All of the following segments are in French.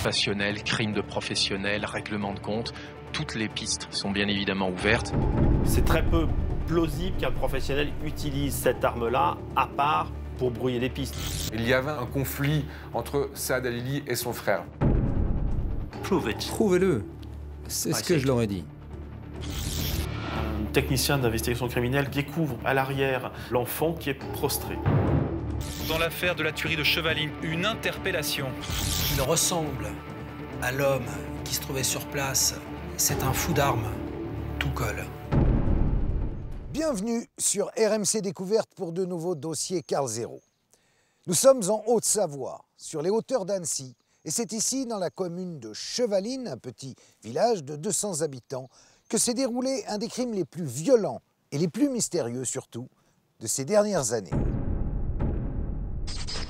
passionnel, crime de professionnels, règlement de compte. Toutes les pistes sont bien évidemment ouvertes. C'est très peu plausible qu'un professionnel utilise cette arme-là, à part pour brouiller les pistes. Il y avait un conflit entre Saad Halili et son frère. Prouvez-le. C'est ce que je leur ai dit. Un technicien d'investigation criminelle découvre à l'arrière l'enfant qui est prostré. Dans l'affaire de la tuerie de Chevaline, une interpellation. Il ressemble à l'homme qui se trouvait sur place. C'est un fou d'armes. Tout colle. Bienvenue sur RMC Découverte pour de nouveaux dossiers Carl Zéro. Nous sommes en Haute-Savoie, sur les hauteurs d'Annecy, et c'est ici, dans la commune de Chevaline, un petit village de 200 habitants, que s'est déroulé un des crimes les plus violents et les plus mystérieux surtout de ces dernières années.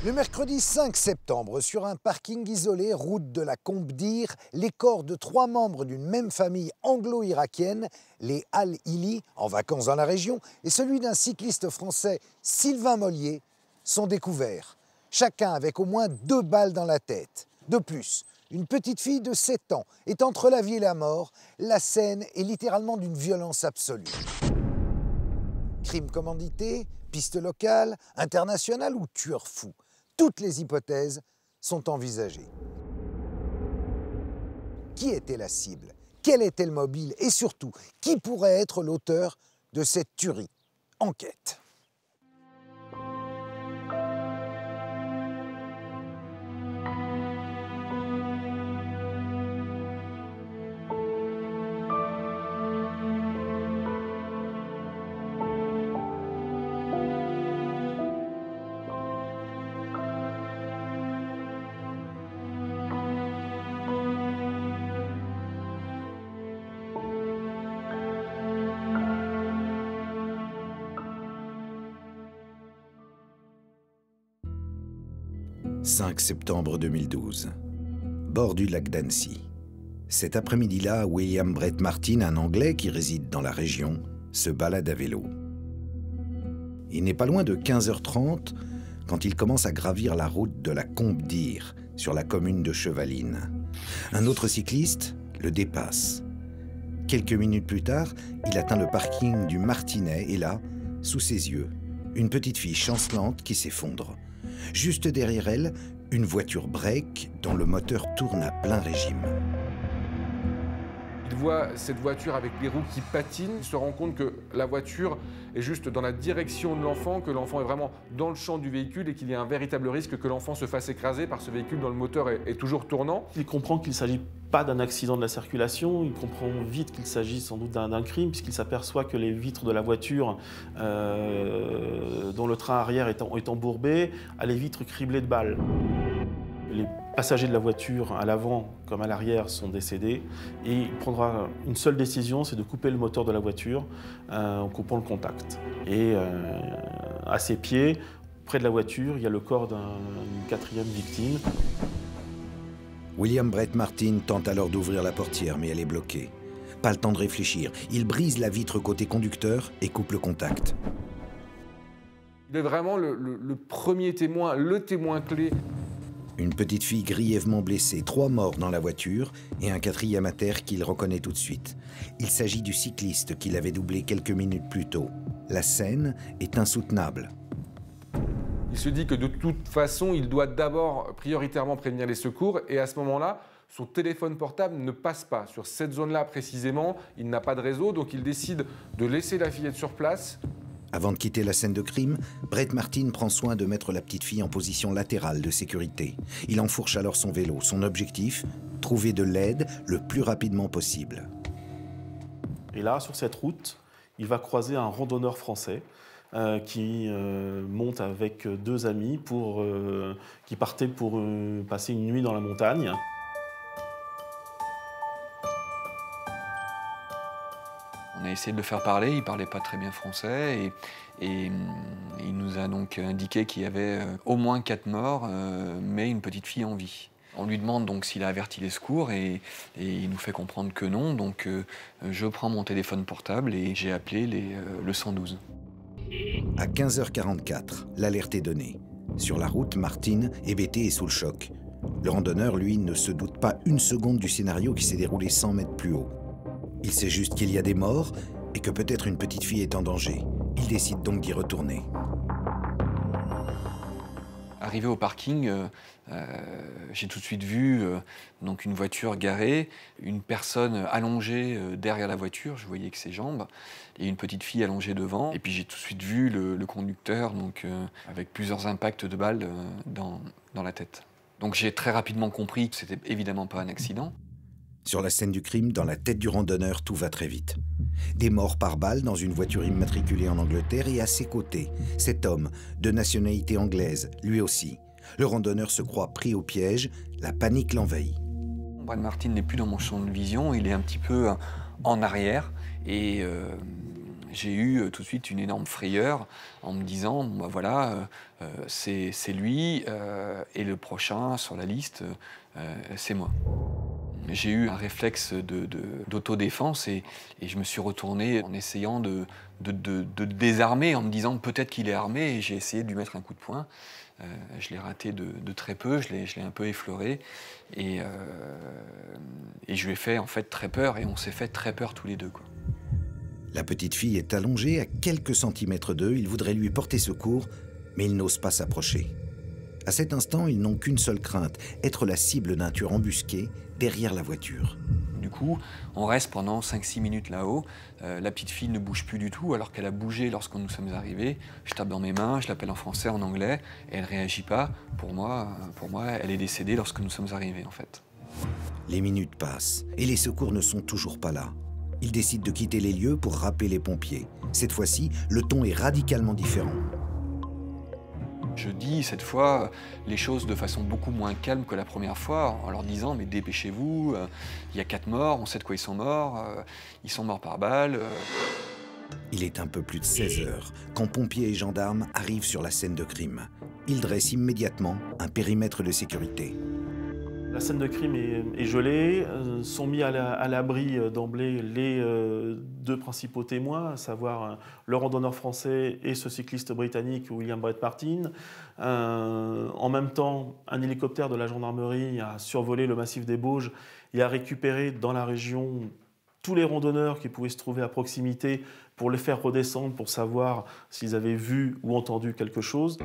Le mercredi 5 septembre, sur un parking isolé, route de la Combe-d'Ir, les corps de 3 membres d'une même famille anglo-irakienne, les Al-Hili, en vacances dans la région, et celui d'un cycliste français, Sylvain Mollier, sont découverts, chacun avec au moins 2 balles dans la tête. De plus, une petite fille de 7 ans est entre la vie et la mort. La scène est littéralement d'une violence absolue. Crime commandité, piste locale, internationale ou tueur fou? Toutes les hypothèses sont envisagées. Qui était la cible? Quel était le mobile? Et surtout, qui pourrait être l'auteur de cette tuerie? Enquête. « 5 septembre 2012, bord du lac d'Annecy. Cet après-midi-là, William Brett Martin, un Anglais qui réside dans la région, se balade à vélo. Il n'est pas loin de 15h30 quand il commence à gravir la route de la Combe-d'Ir, sur la commune de Chevaline. Un autre cycliste le dépasse. Quelques minutes plus tard, il atteint le parking du Martinet et là, sous ses yeux, une petite fille chancelante qui s'effondre. Juste derrière elle, une voiture break dont le moteur tourne à plein régime. Il voit cette voiture avec les roues qui patinent, il se rend compte que la voiture est juste dans la direction de l'enfant, que l'enfant est vraiment dans le champ du véhicule et qu'il y a un véritable risque que l'enfant se fasse écraser par ce véhicule dont le moteur est toujours tournant. Il comprend qu'il ne s'agit pas d'un accident de la circulation, il comprend vite qu'il s'agit sans doute d'un crime, puisqu'il s'aperçoit que les vitres de la voiture dont le train arrière est embourbé a les vitres criblées de balles. Les passagers de la voiture, à l'avant comme à l'arrière, sont décédés et il prendra une seule décision, c'est de couper le moteur de la voiture en coupant le contact. Et à ses pieds, près de la voiture, il y a le corps d'une 4e victime. William Brett Martin tente alors d'ouvrir la portière, mais elle est bloquée. Pas le temps de réfléchir. Il brise la vitre côté conducteur et coupe le contact. Il est vraiment le premier témoin, le témoin clé. Une petite fille grièvement blessée, 3 morts dans la voiture et un 4e à terre qu'il reconnaît tout de suite. Il s'agit du cycliste qu'il avait doublé quelques minutes plus tôt. La scène est insoutenable. Il se dit que de toute façon, il doit d'abord prioritairement prévenir les secours et à ce moment-là, son téléphone portable ne passe pas. Sur cette zone-là précisément, il n'a pas de réseau, donc il décide de laisser la fillette sur place. Avant de quitter la scène de crime, Brett Martin prend soin de mettre la petite fille en position latérale de sécurité. Il enfourche alors son vélo. Son objectif, trouver de l'aide le plus rapidement possible. Et là, sur cette route, il va croiser un randonneur français qui monte avec 2 amis qui partaient pour passer une nuit dans la montagne. On a essayé de le faire parler, il ne parlait pas très bien français et il nous a donc indiqué qu'il y avait au moins 4 morts, mais une petite fille en vie. On lui demande donc s'il a averti les secours et il nous fait comprendre que non. Donc je prends mon téléphone portable et j'ai appelé le 112. À 15h44, l'alerte est donnée. Sur la route, Martin, hébété et sous le choc. Le randonneur, lui, ne se doute pas une seconde du scénario qui s'est déroulé 100 mètres plus haut. Il sait juste qu'il y a des morts et que peut-être une petite fille est en danger. Il décide donc d'y retourner. Arrivé au parking, j'ai tout de suite vu donc une voiture garée, une personne allongée derrière la voiture, je voyais que ses jambes, et une petite fille allongée devant. Et puis j'ai tout de suite vu le conducteur donc, avec plusieurs impacts de balles dans la tête. Donc j'ai très rapidement compris que c'était évidemment pas un accident. Sur la scène du crime, dans la tête du randonneur, tout va très vite. Des morts par balle dans une voiture immatriculée en Angleterre et à ses côtés, cet homme, de nationalité anglaise, lui aussi. Le randonneur se croit pris au piège, la panique l'envahit. Brett Martin n'est plus dans mon champ de vision, il est un petit peu en arrière et j'ai eu tout de suite une énorme frayeur en me disant, bon, bah voilà, c'est lui et le prochain sur la liste, c'est moi. J'ai eu un réflexe d'autodéfense et je me suis retourné en essayant de désarmer, en me disant peut-être qu'il est armé, et j'ai essayé de lui mettre un coup de poing. Je l'ai raté de très peu, je l'ai un peu effleuré et je lui ai fait en fait très peur et on s'est fait très peur tous les deux, quoi. La petite fille est allongée à quelques centimètres d'eux, il voudrait lui porter secours, mais il n'ose pas s'approcher. À cet instant, ils n'ont qu'une seule crainte, être la cible d'un tueur embusqué derrière la voiture. Du coup, on reste pendant 5-6 minutes là-haut. La petite fille ne bouge plus du tout, alors qu'elle a bougé lorsque nous sommes arrivés. Je tape dans mes mains, je l'appelle en français, en anglais, et elle ne réagit pas. Pour moi, elle est décédée lorsque nous sommes arrivés, en fait. Les minutes passent, et les secours ne sont toujours pas là. Ils décident de quitter les lieux pour rappeler les pompiers. Cette fois-ci, le ton est radicalement différent. Je dis cette fois les choses de façon beaucoup moins calme que la première fois, en leur disant mais dépêchez-vous, il y a 4 morts, on sait de quoi ils sont morts par balle. Il est un peu plus de 16 heures quand pompiers et gendarmes arrivent sur la scène de crime. Ils dressent immédiatement un périmètre de sécurité. La scène de crime est gelée, sont mis à l'abri d'emblée les 2 principaux témoins, à savoir le randonneur français et ce cycliste britannique William Brett Martin. En même temps, un hélicoptère de la gendarmerie a survolé le massif des Bauges et a récupéré dans la région tous les randonneurs qui pouvaient se trouver à proximité pour les faire redescendre, pour savoir s'ils avaient vu ou entendu quelque chose.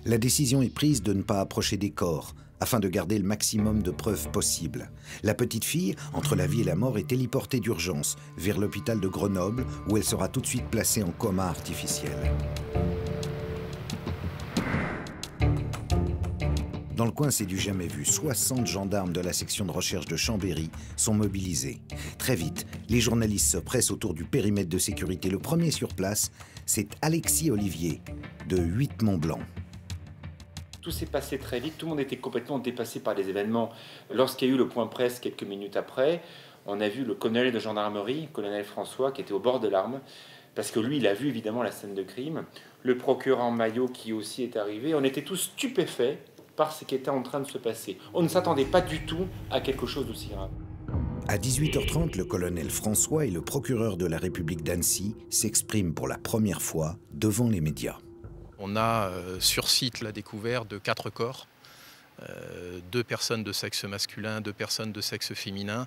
La décision est prise de ne pas approcher des corps, afin de garder le maximum de preuves possibles. La petite fille, entre la vie et la mort, est téléportée d'urgence vers l'hôpital de Grenoble, où elle sera tout de suite placée en coma artificiel. Dans le coin, c'est du jamais vu. 60 gendarmes de la section de recherche de Chambéry sont mobilisés. Très vite, les journalistes se pressent autour du périmètre de sécurité. Le premier sur place, c'est Alexis Olivier, de 8 Mont-Blanc. Tout s'est passé très vite, tout le monde était complètement dépassé par les événements. Lorsqu'il y a eu le point presse quelques minutes après, on a vu le colonel de gendarmerie, le colonel François, qui était au bord de l'arme, parce que lui, il a vu évidemment la scène de crime. Le procureur en maillot qui aussi est arrivé. On était tous stupéfaits par ce qui était en train de se passer. On ne s'attendait pas du tout à quelque chose d'aussi grave. À 18h30, le colonel François et le procureur de la République d'Annecy s'expriment pour la première fois devant les médias. On a sur site la découverte de 4 corps, 2 personnes de sexe masculin, 2 personnes de sexe féminin,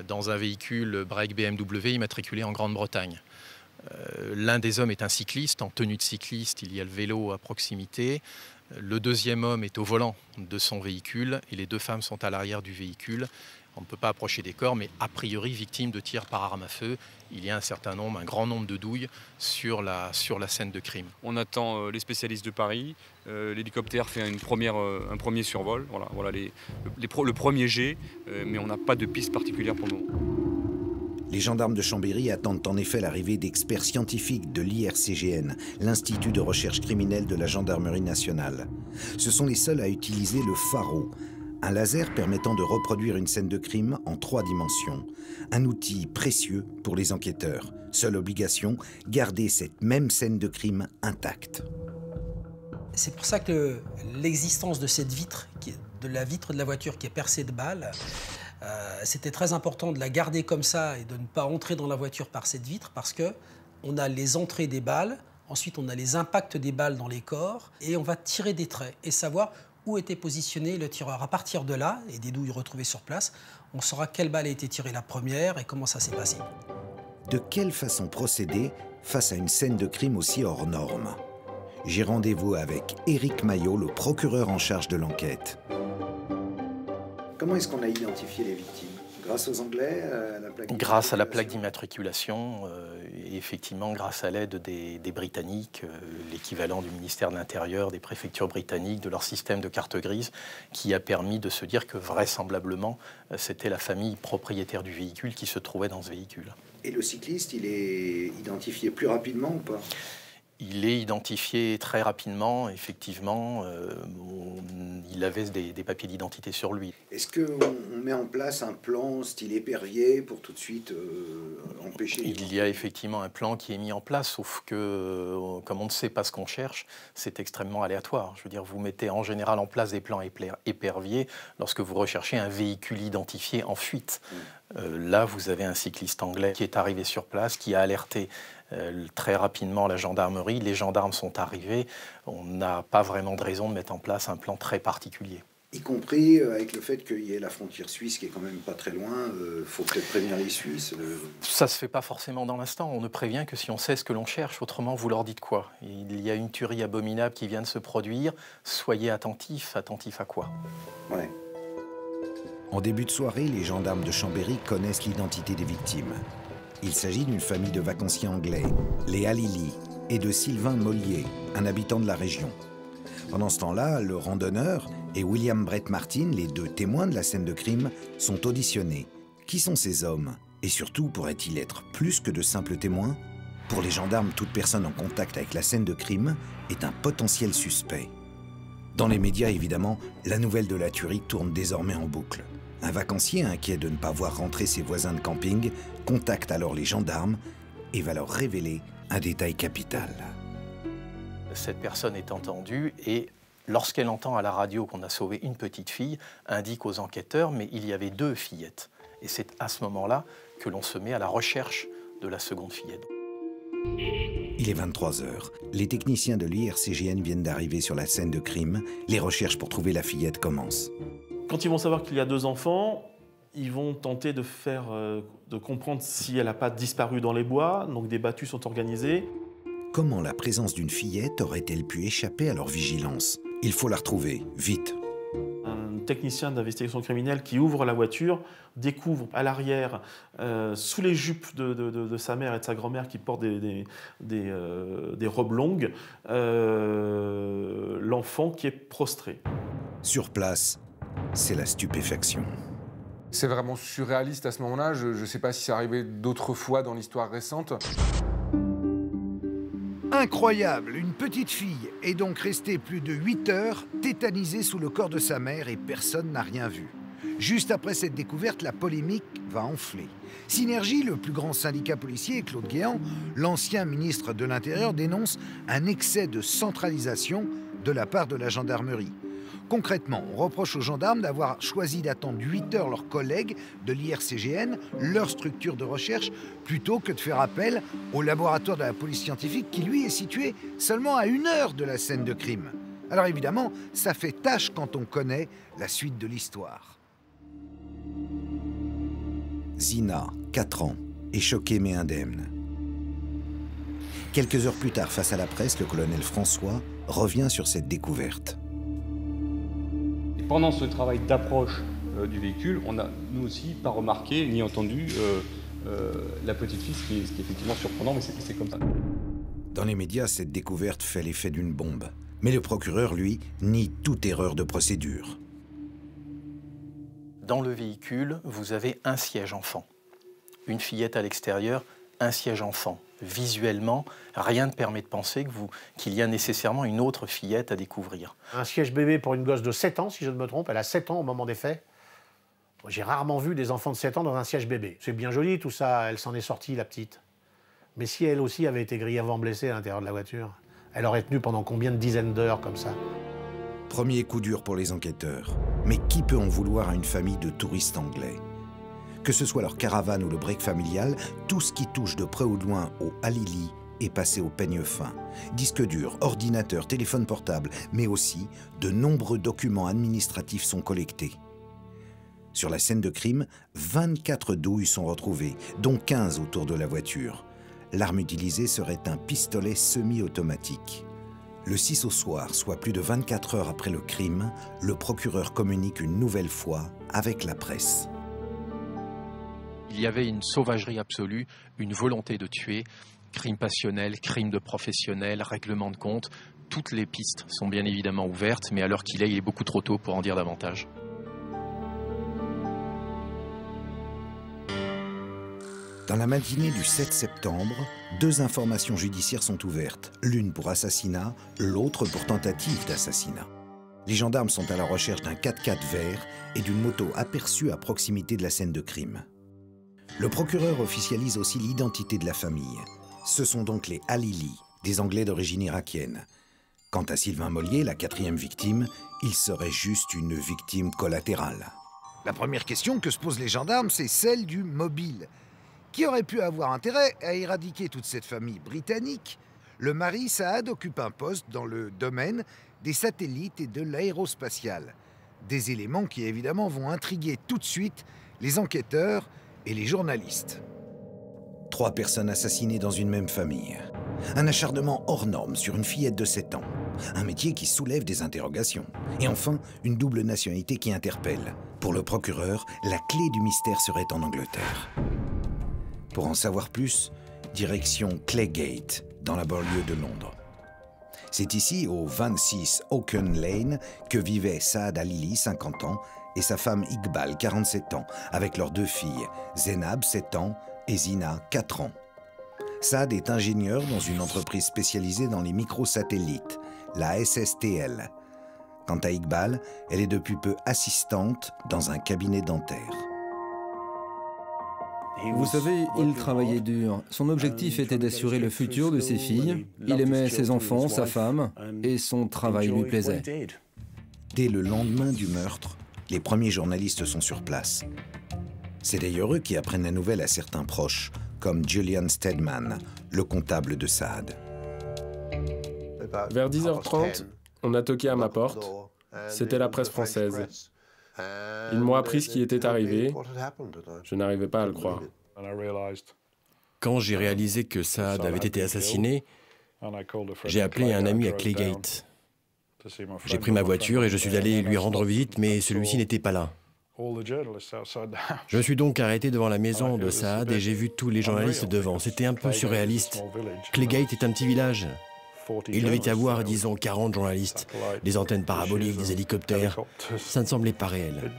dans un véhicule break BMW immatriculé en Grande-Bretagne. L'un des hommes est un cycliste, en tenue de cycliste, il y a le vélo à proximité. Le deuxième homme est au volant de son véhicule et les 2 femmes sont à l'arrière du véhicule. On ne peut pas approcher des corps, mais a priori victimes de tirs par arme à feu. Il y a un grand nombre de douilles sur la scène de crime. On attend les spécialistes de Paris. L'hélicoptère fait un premier survol. Voilà le premier jet, mais on n'a pas de piste particulière pour le moment. Les gendarmes de Chambéry attendent en effet l'arrivée d'experts scientifiques de l'IRCGN, l'Institut de recherche criminelle de la Gendarmerie nationale. Ce sont les seuls à utiliser le pharo, un laser permettant de reproduire une scène de crime en 3 dimensions. Un outil précieux pour les enquêteurs. Seule obligation, garder cette même scène de crime intacte. C'est pour ça que l'existence de cette vitre, de la vitre de la voiture qui est percée de balles, c'était très important de la garder comme ça et de ne pas entrer dans la voiture par cette vitre parce qu'on a les entrées des balles, ensuite on a les impacts des balles dans les corps et on va tirer des traits et savoir où était positionné le tireur. À partir de là, et des douilles retrouvées sur place, on saura quelle balle a été tirée la première et comment ça s'est passé. De quelle façon procéder face à une scène de crime aussi hors norme? J'ai rendez-vous avec Éric Maillot, le procureur en charge de l'enquête. Comment est-ce qu'on a identifié les victimes? Grâce aux Anglais, à la plaque Grâce à la plaque d'immatriculation et effectivement grâce à l'aide des Britanniques, l'équivalent du ministère de l'Intérieur, des préfectures britanniques, de leur système de carte grise, qui a permis de se dire que vraisemblablement c'était la famille propriétaire du véhicule qui se trouvait dans ce véhicule. Et le cycliste, il est identifié plus rapidement ou pas? Il est identifié très rapidement, effectivement. Il avait des papiers d'identité sur lui. Est-ce qu'on met en place un plan style épervier pour tout de suite empêcher... Il y a effectivement un plan qui est mis en place, sauf que, comme on ne sait pas ce qu'on cherche, c'est extrêmement aléatoire. Je veux dire, vous mettez en général en place des plans éperviers lorsque vous recherchez un véhicule identifié en fuite. Là, vous avez un cycliste anglais qui est arrivé sur place, qui a alerté très rapidement la gendarmerie. Les gendarmes sont arrivés. On n'a pas vraiment de raison de mettre en place un plan très particulier. Y compris avec le fait qu'il y ait la frontière suisse qui est quand même pas très loin, faut peut-être prévenir les Suisses. Ça se fait pas forcément dans l'instant. On ne prévient que si on sait ce que l'on cherche. Autrement, vous leur dites quoi? Il y a une tuerie abominable qui vient de se produire. Soyez attentifs. Attentifs à quoi? Ouais. En début de soirée, les gendarmes de Chambéry connaissent l'identité des victimes. Il s'agit d'une famille de vacanciers anglais, les Halili, et de Sylvain Mollier, un habitant de la région. Pendant ce temps-là, le randonneur et William Brett Martin, les deux témoins de la scène de crime, sont auditionnés. Qui sont ces hommes? Et surtout, pourraient-ils être plus que de simples témoins? Pour les gendarmes, toute personne en contact avec la scène de crime est un potentiel suspect. Dans les médias, évidemment, la nouvelle de la tuerie tourne désormais en boucle. Un vacancier, inquiet de ne pas voir rentrer ses voisins de camping, contacte alors les gendarmes et va leur révéler un détail capital. Cette personne est entendue et lorsqu'elle entend à la radio qu'on a sauvé une petite fille, indique aux enquêteurs, mais il y avait 2 fillettes. Et c'est à ce moment-là que l'on se met à la recherche de la seconde fillette. Il est 23 h. Les techniciens de l'IRCGN viennent d'arriver sur la scène de crime. Les recherches pour trouver la fillette commencent. Quand ils vont savoir qu'il y a 2 enfants, ils vont tenter de comprendre si elle n'a pas disparu dans les bois. Donc des battues sont organisées. Comment la présence d'une fillette aurait-elle pu échapper à leur vigilance? Il faut la retrouver, vite. Un technicien d'investigation criminelle qui ouvre la voiture découvre à l'arrière, sous les jupes de sa mère et de sa grand-mère qui portent des robes longues, l'enfant qui est prostré. Sur place, c'est la stupéfaction. C'est vraiment surréaliste à ce moment-là. Je ne sais pas si c'est arrivé d'autres fois dans l'histoire récente. Incroyable, une petite fille est donc restée plus de 8 heures tétanisée sous le corps de sa mère et personne n'a rien vu. Juste après cette découverte, la polémique va enfler. Synergie, le plus grand syndicat policier, et Claude Guéant, l'ancien ministre de l'Intérieur, dénonce un excès de centralisation de la part de la gendarmerie. Concrètement, on reproche aux gendarmes d'avoir choisi d'attendre 8 heures leurs collègues de l'IRCGN, leur structure de recherche, plutôt que de faire appel au laboratoire de la police scientifique qui, lui, est situé seulement à 1 heure de la scène de crime. Alors évidemment, ça fait tâche quand on connaît la suite de l'histoire. Zina, 4 ans, est choquée mais indemne. Quelques heures plus tard, face à la presse, le colonel François revient sur cette découverte. Pendant ce travail d'approche du véhicule, on n'a, nous aussi, pas remarqué ni entendu la petite fille, ce qui est effectivement surprenant, mais c'est comme ça. Dans les médias, cette découverte fait l'effet d'une bombe. Mais le procureur, lui, nie toute erreur de procédure. Dans le véhicule, vous avez un siège enfant. Une fillette à l'extérieur, un siège enfant. Visuellement, rien ne permet de penser qu'il y a nécessairement une autre fillette à découvrir. Un siège bébé pour une gosse de 7 ans, si je ne me trompe. Elle a 7 ans au moment des faits. J'ai rarement vu des enfants de 7 ans dans un siège bébé. C'est bien joli tout ça, elle s'en est sortie, la petite. Mais si elle aussi avait été grièvement blessée à l'intérieur de la voiture, elle aurait tenu pendant combien de dizaines d'heures comme ça? Premier coup dur pour les enquêteurs. Mais qui peut en vouloir à une famille de touristes anglais? Que ce soit leur caravane ou le break familial, tout ce qui touche de près ou de loin aux Halili est passé au peigne fin. Disques durs, ordinateurs, téléphones portables, mais aussi de nombreux documents administratifs sont collectés. Sur la scène de crime, 24 douilles sont retrouvées, dont 15 autour de la voiture. L'arme utilisée serait un pistolet semi-automatique. Le 6 au soir, soit plus de 24 heures après le crime, le procureur communique une nouvelle fois avec la presse. Il y avait une sauvagerie absolue, une volonté de tuer, crime passionnel, crime de professionnel, règlement de compte. Toutes les pistes sont bien évidemment ouvertes, mais à l'heure qu'il est, il est beaucoup trop tôt pour en dire davantage. Dans la matinée du 7 septembre, 2 informations judiciaires sont ouvertes, l'une pour assassinat, l'autre pour tentative d'assassinat. Les gendarmes sont à la recherche d'un 4x4 vert et d'une moto aperçue à proximité de la scène de crime. Le procureur officialise aussi l'identité de la famille. Ce sont donc les Halili, des Anglais d'origine irakienne. Quant à Sylvain Mollier, la 4e victime, il serait juste une victime collatérale. La première question que se posent les gendarmes, c'est celle du mobile. Qui aurait pu avoir intérêt à éradiquer toute cette famille britannique? Le mari Saad occupe un poste dans le domaine des satellites et de l'aérospatial. Des éléments qui évidemment vont intriguer tout de suite les enquêteurs et les journalistes. 3 personnes assassinées dans une même famille. Un acharnement hors norme sur une fillette de 7 ans. Un métier qui soulève des interrogations. Et enfin, une double nationalité qui interpelle. Pour le procureur, la clé du mystère serait en Angleterre. Pour en savoir plus, direction Claygate, dans la banlieue de Londres. C'est ici, au 26 Oaken Lane, que vivaient Saad Halili, 50 ans, et sa femme Iqbal, 47 ans, avec leurs 2 filles, Zeinab, 7 ans, et Zina, 4 ans. Saad est ingénieur dans une entreprise spécialisée dans les microsatellites, la SSTL. Quant à Iqbal, elle est depuis peu assistante dans un cabinet dentaire. Vous savez, il travaillait dur. Son objectif était d'assurer le futur de ses filles. Il aimait ses enfants, sa femme, et son travail lui plaisait. Dès le lendemain du meurtre, les premiers journalistes sont sur place. C'est d'ailleurs eux qui apprennent la nouvelle à certains proches, comme Julian Stedman, le comptable de Saad. Vers 10h30, on a toqué à ma porte. C'était la presse française. Ils m'ont appris ce qui était arrivé. Je n'arrivais pas à le croire. Quand j'ai réalisé que Saad avait été assassiné, j'ai appelé un ami à Claygate. J'ai pris ma voiture et je suis allé lui rendre visite, mais celui-ci n'était pas là. Je me suis donc arrêté devant la maison de Saad et j'ai vu tous les journalistes devant. C'était un peu surréaliste. Claygate est un petit village. Il devait y avoir, disons, 40 journalistes, des antennes paraboliques, des hélicoptères. Ça ne semblait pas réel.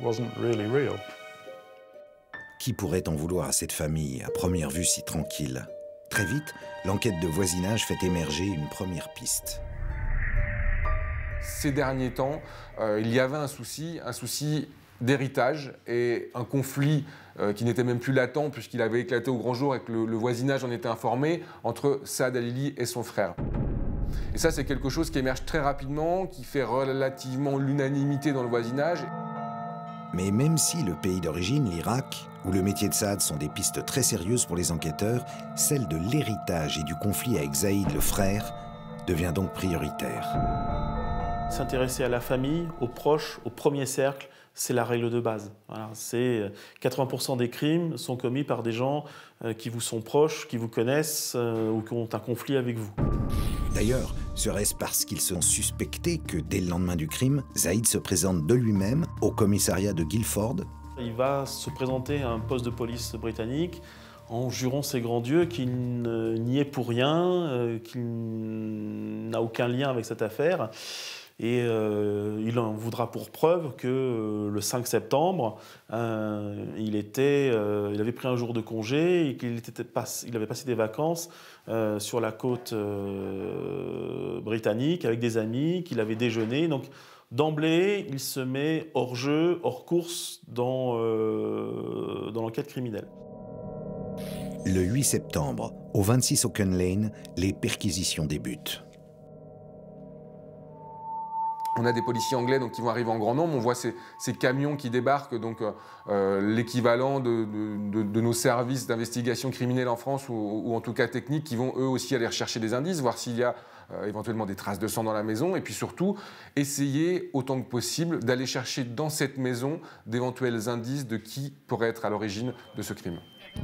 Qui pourrait en vouloir à cette famille, à première vue si tranquille? Très vite, l'enquête de voisinage fait émerger une première piste. Ces derniers temps, il y avait un souci d'héritage et un conflit qui n'était même plus latent puisqu'il avait éclaté au grand jour et que le voisinage en était informé entre Saad Halili et son frère. Et ça, c'est quelque chose qui émerge très rapidement, qui fait relativement l'unanimité dans le voisinage. Mais même si le pays d'origine, l'Irak, où le métier de Saad sont des pistes très sérieuses pour les enquêteurs, celle de l'héritage et du conflit avec Zaïd, le frère, devient donc prioritaire. S'intéresser à la famille, aux proches, au premier cercle, c'est la règle de base. Voilà, 80% des crimes sont commis par des gens qui vous sont proches, qui vous connaissent ou qui ont un conflit avec vous. D'ailleurs, serait-ce parce qu'ils sont suspectés que dès le lendemain du crime, Zaïd se présente de lui-même au commissariat de Guildford? Il va se présenter à un poste de police britannique en jurant ses grands dieux qu'il n'y est pour rien, qu'il n'a aucun lien avec cette affaire. Et il en voudra pour preuve que le 5 septembre, il avait pris un jour de congé et qu'il avait passé des vacances sur la côte britannique avec des amis, qu'il avait déjeuné. Donc d'emblée, il se met hors jeu, hors course dans l'enquête criminelle. Le 8 septembre, au 26 Oaken Lane, les perquisitions débutent. On a des policiers anglais donc, qui vont arriver en grand nombre. On voit ces camions qui débarquent, donc l'équivalent de nos services d'investigation criminelle en France ou en tout cas techniques, qui vont eux aussi aller rechercher des indices, voir s'il y a éventuellement des traces de sang dans la maison, et puis surtout essayer autant que possible d'aller chercher dans cette maison d'éventuels indices de qui pourrait être à l'origine de ce crime.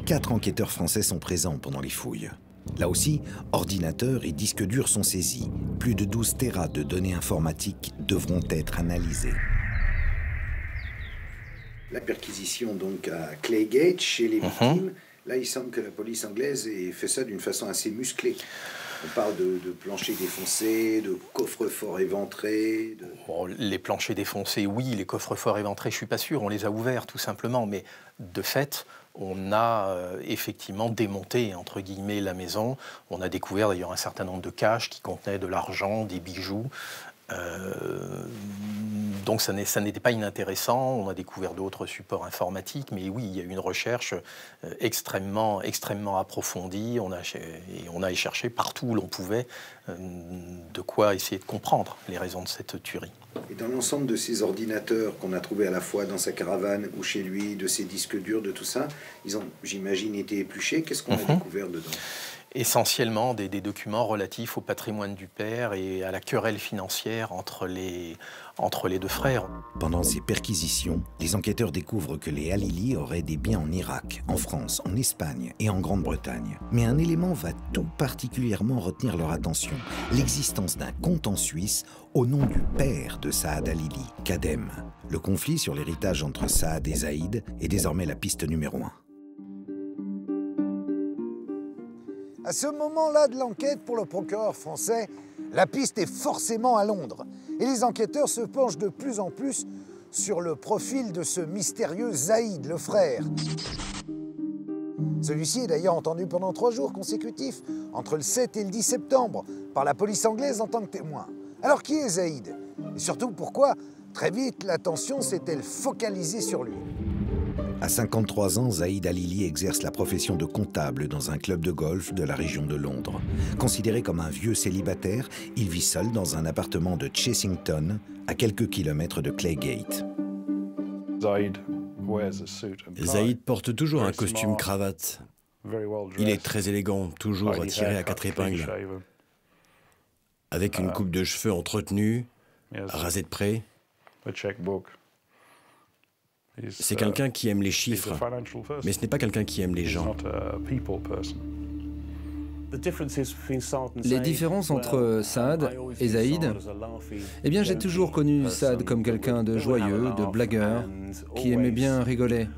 4 enquêteurs français sont présents pendant les fouilles. Là aussi, ordinateurs et disques durs sont saisis. Plus de 12 téras de données informatiques devront être analysées. La perquisition donc à Claygate, chez les victimes, là il semble que la police anglaise ait fait ça d'une façon assez musclée. On parle de planchers défoncés, de coffres-forts éventrés. Bon, les planchers défoncés, oui, les coffres-forts éventrés, je ne suis pas sûr, on les a ouverts tout simplement, mais de fait, on a effectivement démonté, entre guillemets, la maison. On a découvert d'ailleurs un certain nombre de caches qui contenaient de l'argent, des bijoux. Donc ça n'était pas inintéressant. On a découvert d'autres supports informatiques, mais oui, il y a eu une recherche extrêmement approfondie. On a cherché partout où l'on pouvait de quoi essayer de comprendre les raisons de cette tuerie. Et dans l'ensemble de ces ordinateurs qu'on a trouvés à la fois dans sa caravane ou chez lui, de ses disques durs, de tout ça, ils ont, j'imagine, été épluchés. Qu'est-ce qu'on a découvert dedans ? Essentiellement des documents relatifs au patrimoine du père et à la querelle financière entre les deux frères. Pendant ces perquisitions, les enquêteurs découvrent que les Halili auraient des biens en Irak, en France, en Espagne et en Grande-Bretagne. Mais un élément va tout particulièrement retenir leur attention, l'existence d'un compte en Suisse au nom du père de Saad Halili, Kadem. Le conflit sur l'héritage entre Saad et Zaïd est désormais la piste numéro 1. À ce moment-là de l'enquête, pour le procureur français, la piste est forcément à Londres. Et les enquêteurs se penchent de plus en plus sur le profil de ce mystérieux Zaïd, le frère. Celui-ci est d'ailleurs entendu pendant 3 jours consécutifs, entre le 7 et le 10 septembre, par la police anglaise en tant que témoin. Alors qui est Zaïd? Et surtout pourquoi, très vite, l'attention s'est-elle focalisée sur lui? À 53 ans, Zaïd Halili exerce la profession de comptable dans un club de golf de la région de Londres. Considéré comme un vieux célibataire, il vit seul dans un appartement de Chessington, à quelques kilomètres de Claygate. Zaïd porte toujours un costume cravate. Il est très élégant, toujours tiré à 4 épingles, avec une coupe de cheveux entretenue, rasée de près. C'est quelqu'un qui aime les chiffres, mais ce n'est pas quelqu'un qui aime les gens. Les différences entre Saad et Zaïd, eh bien j'ai toujours connu Saad comme quelqu'un de joyeux, de blagueur, qui aimait bien rigoler,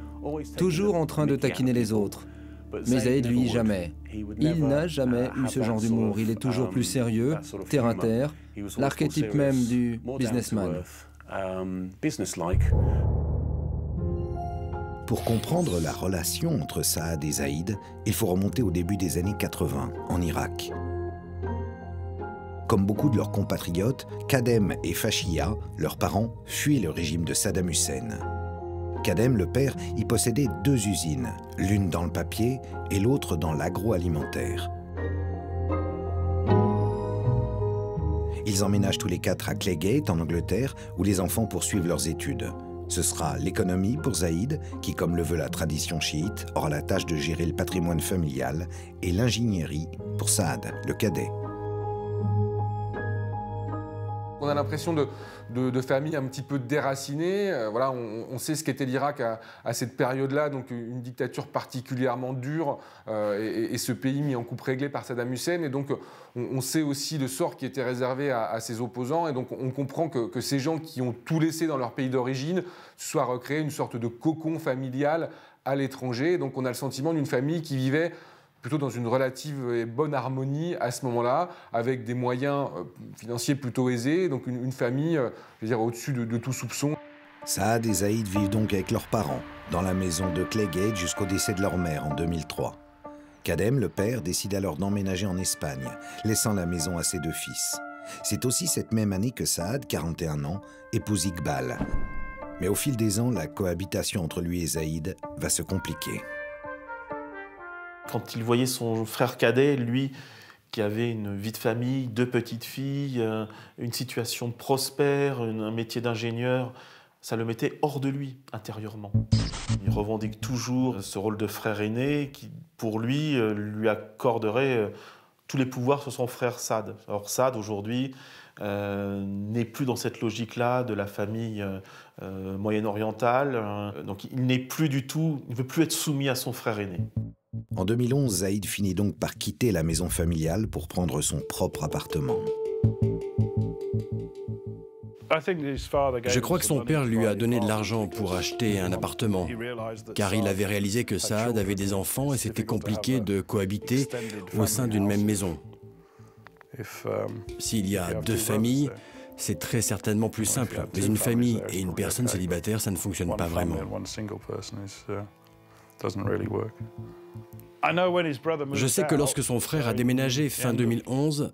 toujours en train de taquiner les autres. Mais Zaïd, lui, jamais. Il n'a jamais eu ce genre d'humour. Il est toujours plus sérieux, terre à terre, l'archétype même du businessman. Pour comprendre la relation entre Saad et Zaïd, il faut remonter au début des années 80, en Irak. Comme beaucoup de leurs compatriotes, Kadem et Fashia, leurs parents, fuient le régime de Saddam Hussein. Kadem, le père, y possédait 2 usines, l'une dans le papier et l'autre dans l'agroalimentaire. Ils emménagent tous les 4 à Claygate, en Angleterre, où les enfants poursuivent leurs études. Ce sera l'économie pour Zaïd, qui, comme le veut la tradition chiite, aura la tâche de gérer le patrimoine familial, et l'ingénierie pour Saad, le cadet. On a l'impression de familles un petit peu déracinées. Voilà, on sait ce qu'était l'Irak à cette période-là, donc une dictature particulièrement dure et ce pays mis en coupe réglée par Saddam Hussein. Et donc on sait aussi le sort qui était réservé à ses opposants. Et donc on comprend que ces gens qui ont tout laissé dans leur pays d'origine se soient recréés une sorte de cocon familial à l'étranger. Donc on a le sentiment d'une famille qui vivait plutôt dans une relative et bonne harmonie à ce moment-là, avec des moyens financiers plutôt aisés, donc une famille, je veux dire, au-dessus de tout soupçon. Saad et Zaïd vivent donc avec leurs parents, dans la maison de Claygate jusqu'au décès de leur mère en 2003. Kadem, le père, décide alors d'emménager en Espagne, laissant la maison à ses 2 fils. C'est aussi cette même année que Saad, 41 ans, épouse Iqbal. Mais au fil des ans, la cohabitation entre lui et Zaïd va se compliquer. Quand il voyait son frère cadet, lui, qui avait une vie de famille, 2 petites filles, une situation prospère, un métier d'ingénieur, ça le mettait hors de lui intérieurement. Il revendique toujours ce rôle de frère aîné qui, pour lui, lui accorderait tous les pouvoirs sur son frère Saad. Or, Saad, aujourd'hui, n'est plus dans cette logique-là de la famille moyen-orientale. Donc, il n'est plus du tout, il ne veut plus être soumis à son frère aîné. En 2011, Zaïd finit donc par quitter la maison familiale pour prendre son propre appartement. Je crois que son père lui a donné de l'argent pour acheter un appartement, car il avait réalisé que Saad avait des enfants et c'était compliqué de cohabiter au sein d'une même maison. S'il y a 2 familles, c'est très certainement plus simple, mais une famille et une personne célibataire, ça ne fonctionne pas vraiment. Je sais que lorsque son frère a déménagé fin 2011,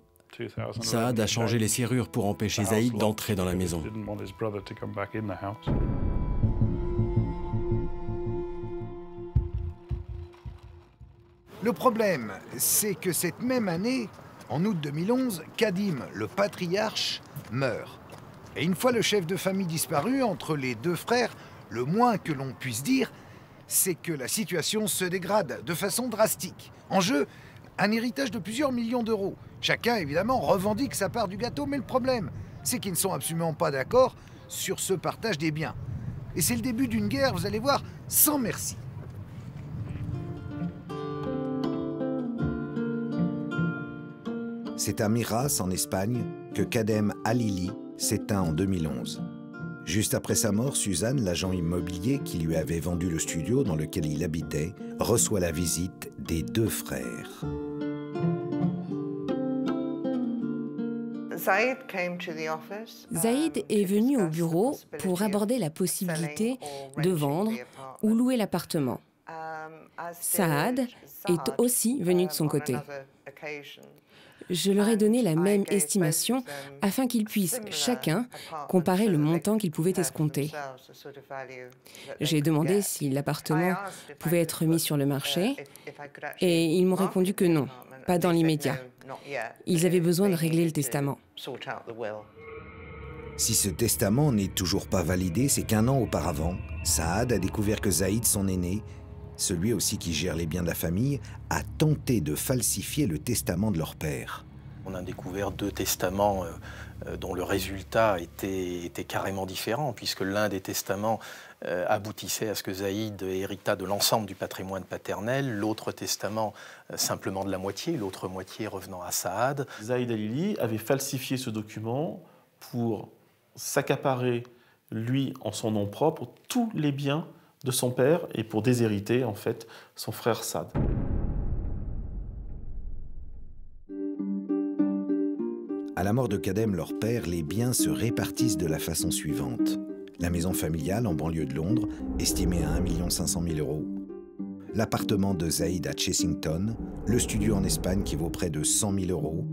Saad a changé les serrures pour empêcher Zaïd d'entrer dans la maison. Le problème, c'est que cette même année, en août 2011, Kadim, le patriarche, meurt. Et une fois le chef de famille disparu, entre les 2 frères, le moins que l'on puisse dire, c'est que la situation se dégrade de façon drastique. En jeu, un héritage de plusieurs millions d'euros. Chacun, évidemment, revendique sa part du gâteau, mais le problème, c'est qu'ils ne sont absolument pas d'accord sur ce partage des biens. Et c'est le début d'une guerre, vous allez voir, sans merci. C'est à Miras, en Espagne, que Kadem Halili s'éteint en 2011. Juste après sa mort, Suzanne, l'agent immobilier qui lui avait vendu le studio dans lequel il habitait, reçoit la visite des 2 frères. Zaïd est venu au bureau pour aborder la possibilité de vendre ou louer l'appartement. Saad est aussi venu de son côté. Je leur ai donné la même estimation afin qu'ils puissent chacun comparer le montant qu'ils pouvaient escompter. J'ai demandé si l'appartement pouvait être mis sur le marché et ils m'ont répondu que non, pas dans l'immédiat. Ils avaient besoin de régler le testament. Si ce testament n'est toujours pas validé, c'est qu'1 an auparavant, Saad a découvert que Zaïd, son aîné, celui aussi qui gère les biens de la famille, a tenté de falsifier le testament de leur père. On a découvert 2 testaments dont le résultat était carrément différent, puisque l'un des testaments aboutissait à ce que Zaïd héritât de l'ensemble du patrimoine paternel, l'autre testament simplement de la moitié, l'autre moitié revenant à Saad. Zaïd Halili avait falsifié ce document pour s'accaparer, lui, en son nom propre, tous les biens de son père et pour déshériter, en fait, son frère Saad. À la mort de Kadem, leur père, les biens se répartissent de la façon suivante. La maison familiale en banlieue de Londres, estimée à 1 500 000 €. L'appartement de Zaïd à Chessington, le studio en Espagne qui vaut près de 100 000 €,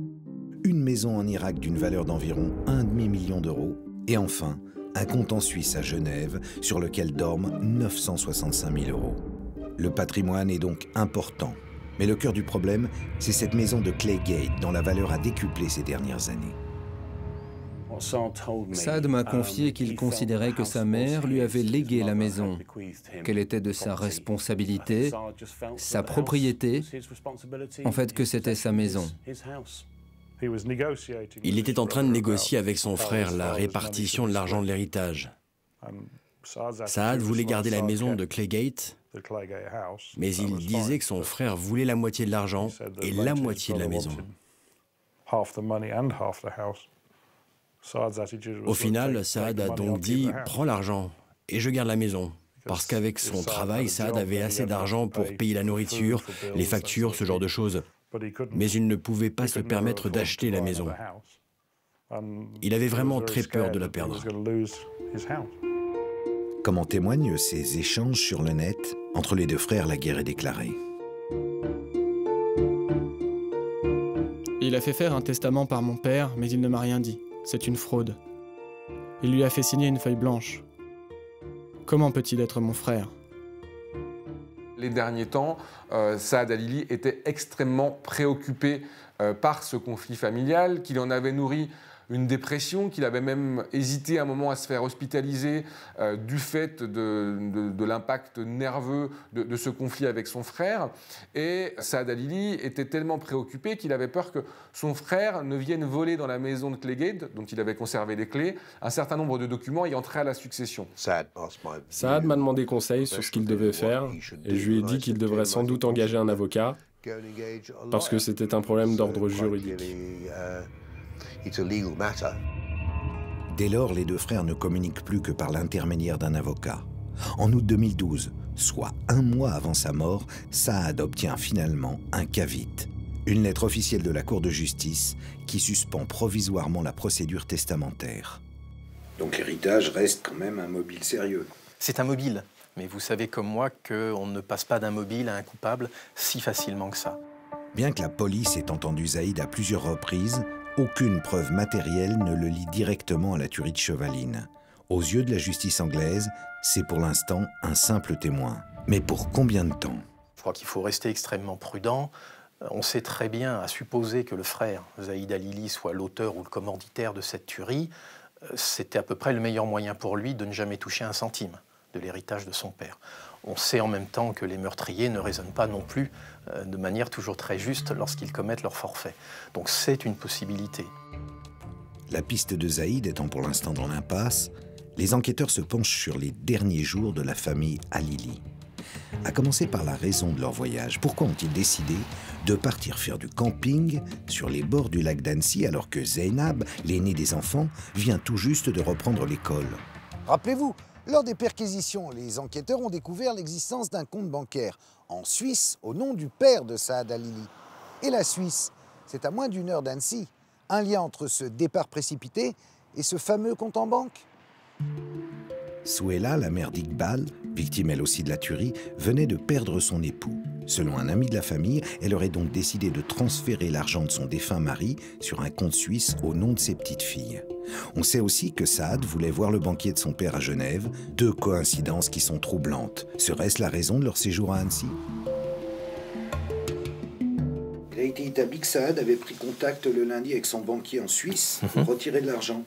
une maison en Irak d'une valeur d'environ 1,5 million d'euros, et enfin, un compte en Suisse à Genève sur lequel dorment 965 000 €. Le patrimoine est donc important. Mais le cœur du problème, c'est cette maison de Claygate dont la valeur a décuplé ces dernières années. Saad m'a confié qu'il considérait que sa mère lui avait légué la maison, qu'elle était de sa responsabilité, sa propriété, en fait que c'était sa maison. Il était en train de négocier avec son frère la répartition de l'argent de l'héritage. Saad voulait garder la maison de Claygate, mais il disait que son frère voulait la moitié de l'argent et la moitié de la maison. Au final, Saad a donc dit « Prends l'argent et je garde la maison ». Parce qu'avec son travail, Saad avait assez d'argent pour payer la nourriture, les factures, ce genre de choses. Mais il ne pouvait pas se permettre d'acheter la maison. Il avait vraiment très peur de la perdre. Comme en témoignent ces échanges sur le net, entre les 2 frères, la guerre est déclarée. Il a fait faire un testament par mon père, mais il ne m'a rien dit. C'est une fraude. Il lui a fait signer une feuille blanche. Comment peut-il être mon frère? Les derniers temps, Saad Halili était extrêmement préoccupé par ce conflit familial, qu'il en avait nourri une dépression, qu'il avait même hésité un moment à se faire hospitaliser du fait de l'impact nerveux de ce conflit avec son frère. Et Saad Halili était tellement préoccupé qu'il avait peur que son frère ne vienne voler dans la maison de Claygate, dont il avait conservé les clés, un certain nombre de documents ayant trait à la succession. Saad m'a demandé conseil sur ce qu'il devait faire, et je lui ai dit qu'il devrait sans doute engager un avocat, parce que c'était un problème d'ordre juridique. Dès lors, les deux frères ne communiquent plus que par l'intermédiaire d'un avocat. En août 2012, soit un mois avant sa mort, Saad obtient finalement un cavit, une lettre officielle de la Cour de justice qui suspend provisoirement la procédure testamentaire. Donc l'héritage reste quand même un mobile sérieux. C'est un mobile, mais vous savez comme moi qu'on ne passe pas d'un mobile à un coupable si facilement que ça. Bien que la police ait entendu Zaïd à plusieurs reprises, aucune preuve matérielle ne le lie directement à la tuerie de Chevaline. Aux yeux de la justice anglaise, c'est pour l'instant un simple témoin. Mais pour combien de temps? Je crois qu'il faut rester extrêmement prudent. On sait très bien, à supposer que le frère Zaïd Halili soit l'auteur ou le commanditaire de cette tuerie, c'était à peu près le meilleur moyen pour lui de ne jamais toucher un centime de l'héritage de son père. On sait en même temps que les meurtriers ne raisonnent pas non plus de manière toujours très juste lorsqu'ils commettent leur forfait. Donc c'est une possibilité. La piste de Zaïd étant pour l'instant dans l'impasse, les enquêteurs se penchent sur les derniers jours de la famille Halili. À commencer par la raison de leur voyage. Pourquoi ont-ils décidé de partir faire du camping sur les bords du lac d'Annecy alors que Zeynab, l'aîné des enfants, vient tout juste de reprendre l'école? Rappelez-vous, lors des perquisitions, les enquêteurs ont découvert l'existence d'un compte bancaire en Suisse au nom du père de Saad Halili. Et la Suisse, c'est à moins d'1 heure d'Annecy. Un lien entre ce départ précipité et ce fameux compte en banque? Souela, la mère d'Iqbal, victime elle aussi de la tuerie, venait de perdre son époux. Selon un ami de la famille, elle aurait donc décidé de transférer l'argent de son défunt mari sur un compte suisse au nom de ses petites filles. On sait aussi que Saad voulait voir le banquier de son père à Genève, deux coïncidences qui sont troublantes. Serait-ce la raison de leur séjour à Annecy? Il a été établi que Saad avait pris contact le lundi avec son banquier en Suisse pour retirer de l'argent.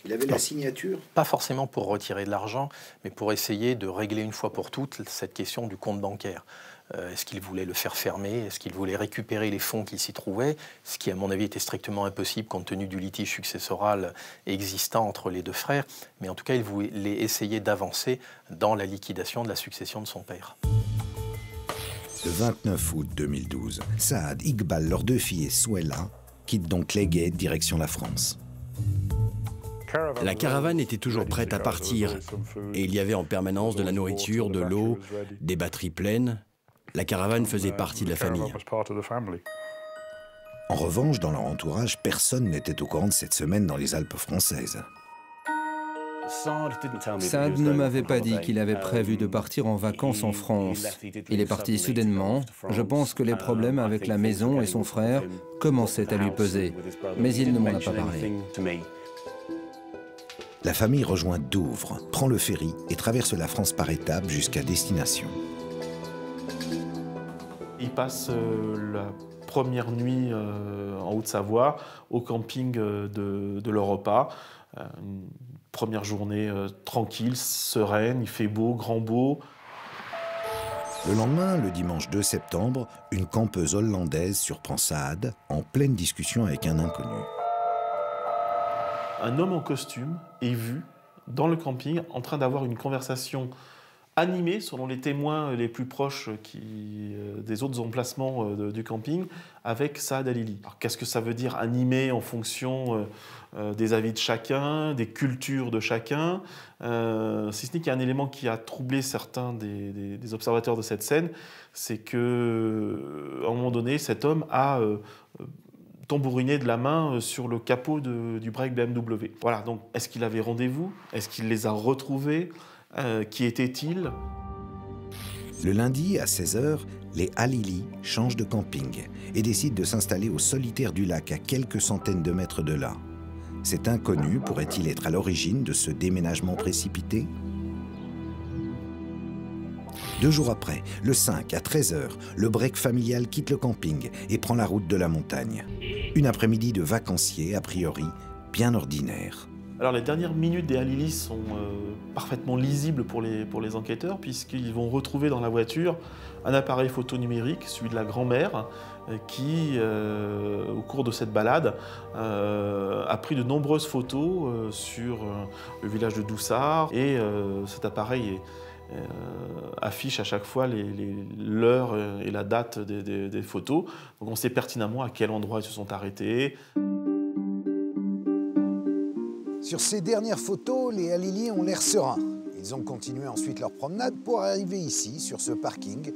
Il avait la signature? Pas forcément pour retirer de l'argent, mais pour essayer de régler une fois pour toutes cette question du compte bancaire. Est-ce qu'il voulait le faire fermer? Est-ce qu'il voulait récupérer les fonds qui s'y trouvaient? Ce qui, à mon avis, était strictement impossible compte tenu du litige successoral existant entre les deux frères. Mais en tout cas, il voulait essayer d'avancer dans la liquidation de la succession de son père. Le 29 août 2012, Saad, Iqbal, leurs deux filles et Souela quittent donc Claygate direction la France. La caravane était toujours prête à partir et il y avait en permanence de la nourriture, de l'eau, des batteries pleines. La caravane faisait partie de la famille. En revanche, dans leur entourage, personne n'était au courant de cette semaine dans les Alpes françaises. Saad ne m'avait pas dit qu'il avait prévu de partir en vacances en France. Il est parti soudainement. Je pense que les problèmes avec la maison et son frère commençaient à lui peser. Mais il ne m'en a pas parlé. La famille rejoint Douvres, prend le ferry et traverse la France par étapes jusqu'à destination. Ils passent la première nuit en Haute-Savoie au camping de l'Europa. Une première journée tranquille, sereine, il fait beau, grand beau. Le lendemain, le dimanche 2 septembre, une campeuse hollandaise surprend Saad en pleine discussion avec un inconnu. Un homme en costume est vu dans le camping en train d'avoir une conversation animée, selon les témoins les plus proches des autres emplacements du camping, avec Saad Halili. Alors qu'est-ce que ça veut dire animé en fonction des avis de chacun, des cultures de chacun, si ce n'est qu'il y a un élément qui a troublé certains des observateurs de cette scène, c'est qu'à un moment donné, cet homme a tambouriné de la main sur le capot du break BMW. Voilà, donc est-ce qu'il avait rendez-vous? Est-ce qu'il les a retrouvés? Qui était-il? Le lundi, à 16h, les Halili changent de camping et décident de s'installer au solitaire du lac, à quelques centaines de mètres de là. Cet inconnu pourrait-il être à l'origine de ce déménagement précipité? 2 jours après, le 5 à 13 h, le break familial quitte le camping et prend la route de la montagne. Une après-midi de vacanciers, a priori, bien ordinaire. Alors les dernières minutes des Halili sont parfaitement lisibles pour les enquêteurs, puisqu'ils vont retrouver dans la voiture un appareil photo numérique, celui de la grand-mère, qui, au cours de cette balade, a pris de nombreuses photos sur le village de Doussard. Et cet appareil affiche à chaque fois l'heure et la date des photos. Donc on sait pertinemment à quel endroit ils se sont arrêtés. Sur ces dernières photos, les Halili ont l'air sereins. Ils ont continué ensuite leur promenade pour arriver ici, sur ce parking,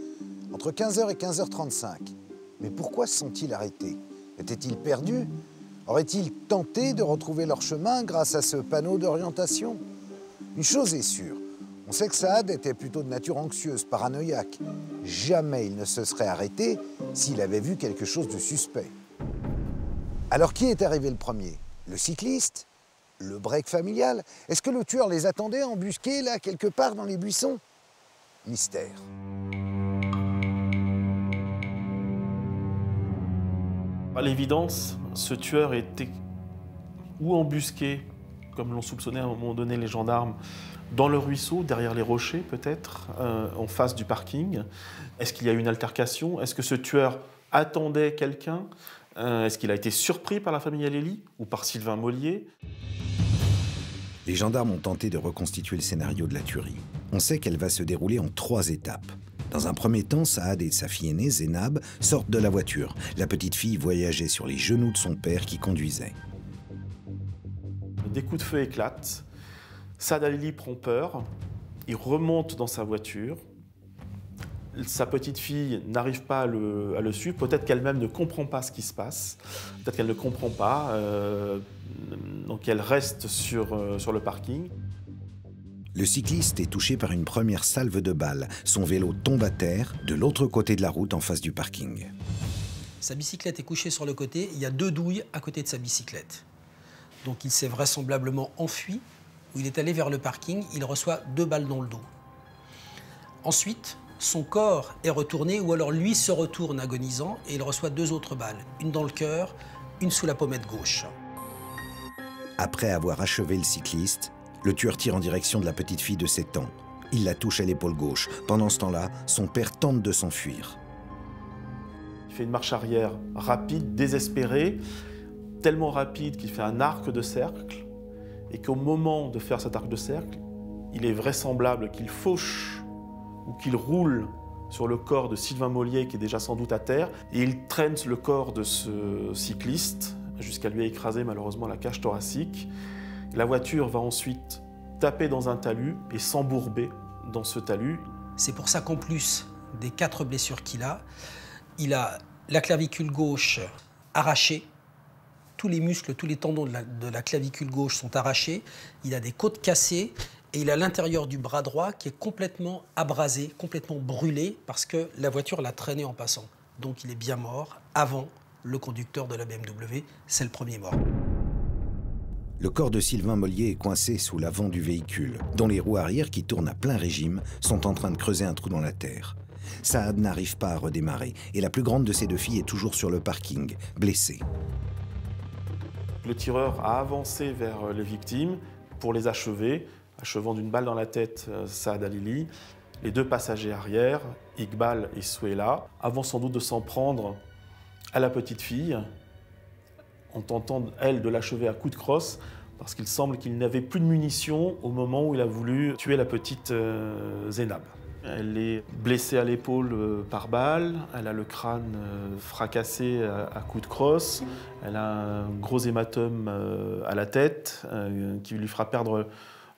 entre 15 h et 15 h 35. Mais pourquoi se sont-ils arrêtés? Étaient-ils perdus? Auraient-ils tenté de retrouver leur chemin grâce à ce panneau d'orientation? Une chose est sûre, on sait que Saad était plutôt de nature anxieuse, paranoïaque. Jamais il ne se serait arrêté s'il avait vu quelque chose de suspect. Alors qui est arrivé le premier? Le cycliste? Le break familial? Est-ce que le tueur les attendait embusqués, là, quelque part dans les buissons? Mystère. À l'évidence, ce tueur était ou embusqué, comme l'ont soupçonné à un moment donné les gendarmes, dans le ruisseau, derrière les rochers peut-être, en face du parking. Est-ce qu'il y a eu une altercation? Est-ce que ce tueur attendait quelqu'un? Est-ce qu'il a été surpris par la famille Halili ou par Sylvain Mollier? Les gendarmes ont tenté de reconstituer le scénario de la tuerie. On sait qu'elle va se dérouler en 3 étapes. Dans un premier temps, Saad et sa fille aînée, Zénab, sortent de la voiture. La petite fille voyageait sur les genoux de son père qui conduisait. Des coups de feu éclatent. Saad Halili prend peur. Il remonte dans sa voiture. Sa petite fille n'arrive pas à le suivre. Peut-être qu'elle-même ne comprend pas ce qui se passe. Peut-être qu'elle ne comprend pas. Donc elle reste sur le parking. Le cycliste est touché par une première salve de balles. Son vélo tombe à terre, de l'autre côté de la route, en face du parking. Sa bicyclette est couchée sur le côté. Il y a 2 douilles à côté de sa bicyclette. Donc il s'est vraisemblablement enfui. Où il est allé vers le parking. Il reçoit 2 balles dans le dos. Ensuite, son corps est retourné, ou alors lui se retourne agonisant, et il reçoit 2 autres balles. Une dans le cœur, une sous la pommette gauche. Après avoir achevé le cycliste, le tueur tire en direction de la petite fille de 7 ans. Il la touche à l'épaule gauche. Pendant ce temps-là, son père tente de s'enfuir. Il fait une marche arrière rapide, désespérée, tellement rapide qu'il fait un arc de cercle, et qu'au moment de faire cet arc de cercle, il est vraisemblable qu'il fauche ou qu'il roule sur le corps de Sylvain Mollier, qui est déjà sans doute à terre, et il traîne le corps de ce cycliste jusqu'à lui écraser malheureusement la cage thoracique. La voiture va ensuite taper dans un talus et s'embourber dans ce talus. C'est pour ça qu'en plus des 4 blessures qu'il a la clavicule gauche arrachée. Tous les muscles, tous les tendons de la clavicule gauche sont arrachés. Il a des côtes cassées et il a l'intérieur du bras droit qui est complètement abrasé, complètement brûlé parce que la voiture l'a traîné en passant. Donc il est bien mort avant le conducteur de la BMW. C'est le premier mort. Le corps de Sylvain Mollier est coincé sous l'avant du véhicule, dont les roues arrière, qui tournent à plein régime, sont en train de creuser un trou dans la terre. Saad n'arrive pas à redémarrer et la plus grande de ses 2 filles est toujours sur le parking, blessée. Le tireur a avancé vers les victimes pour les achever, achevant d'une balle dans la tête Saad Halili, les 2 passagers arrière, Iqbal et Souela, avant sans doute de s'en prendre à la petite fille, en tentant, elle, de l'achever à coups de crosse, parce qu'il semble qu'il n'avait plus de munitions au moment où il a voulu tuer la petite Zénab. Elle est blessée à l'épaule par balle, elle a le crâne fracassé à coups de crosse, elle a un gros hématome à la tête qui lui fera perdre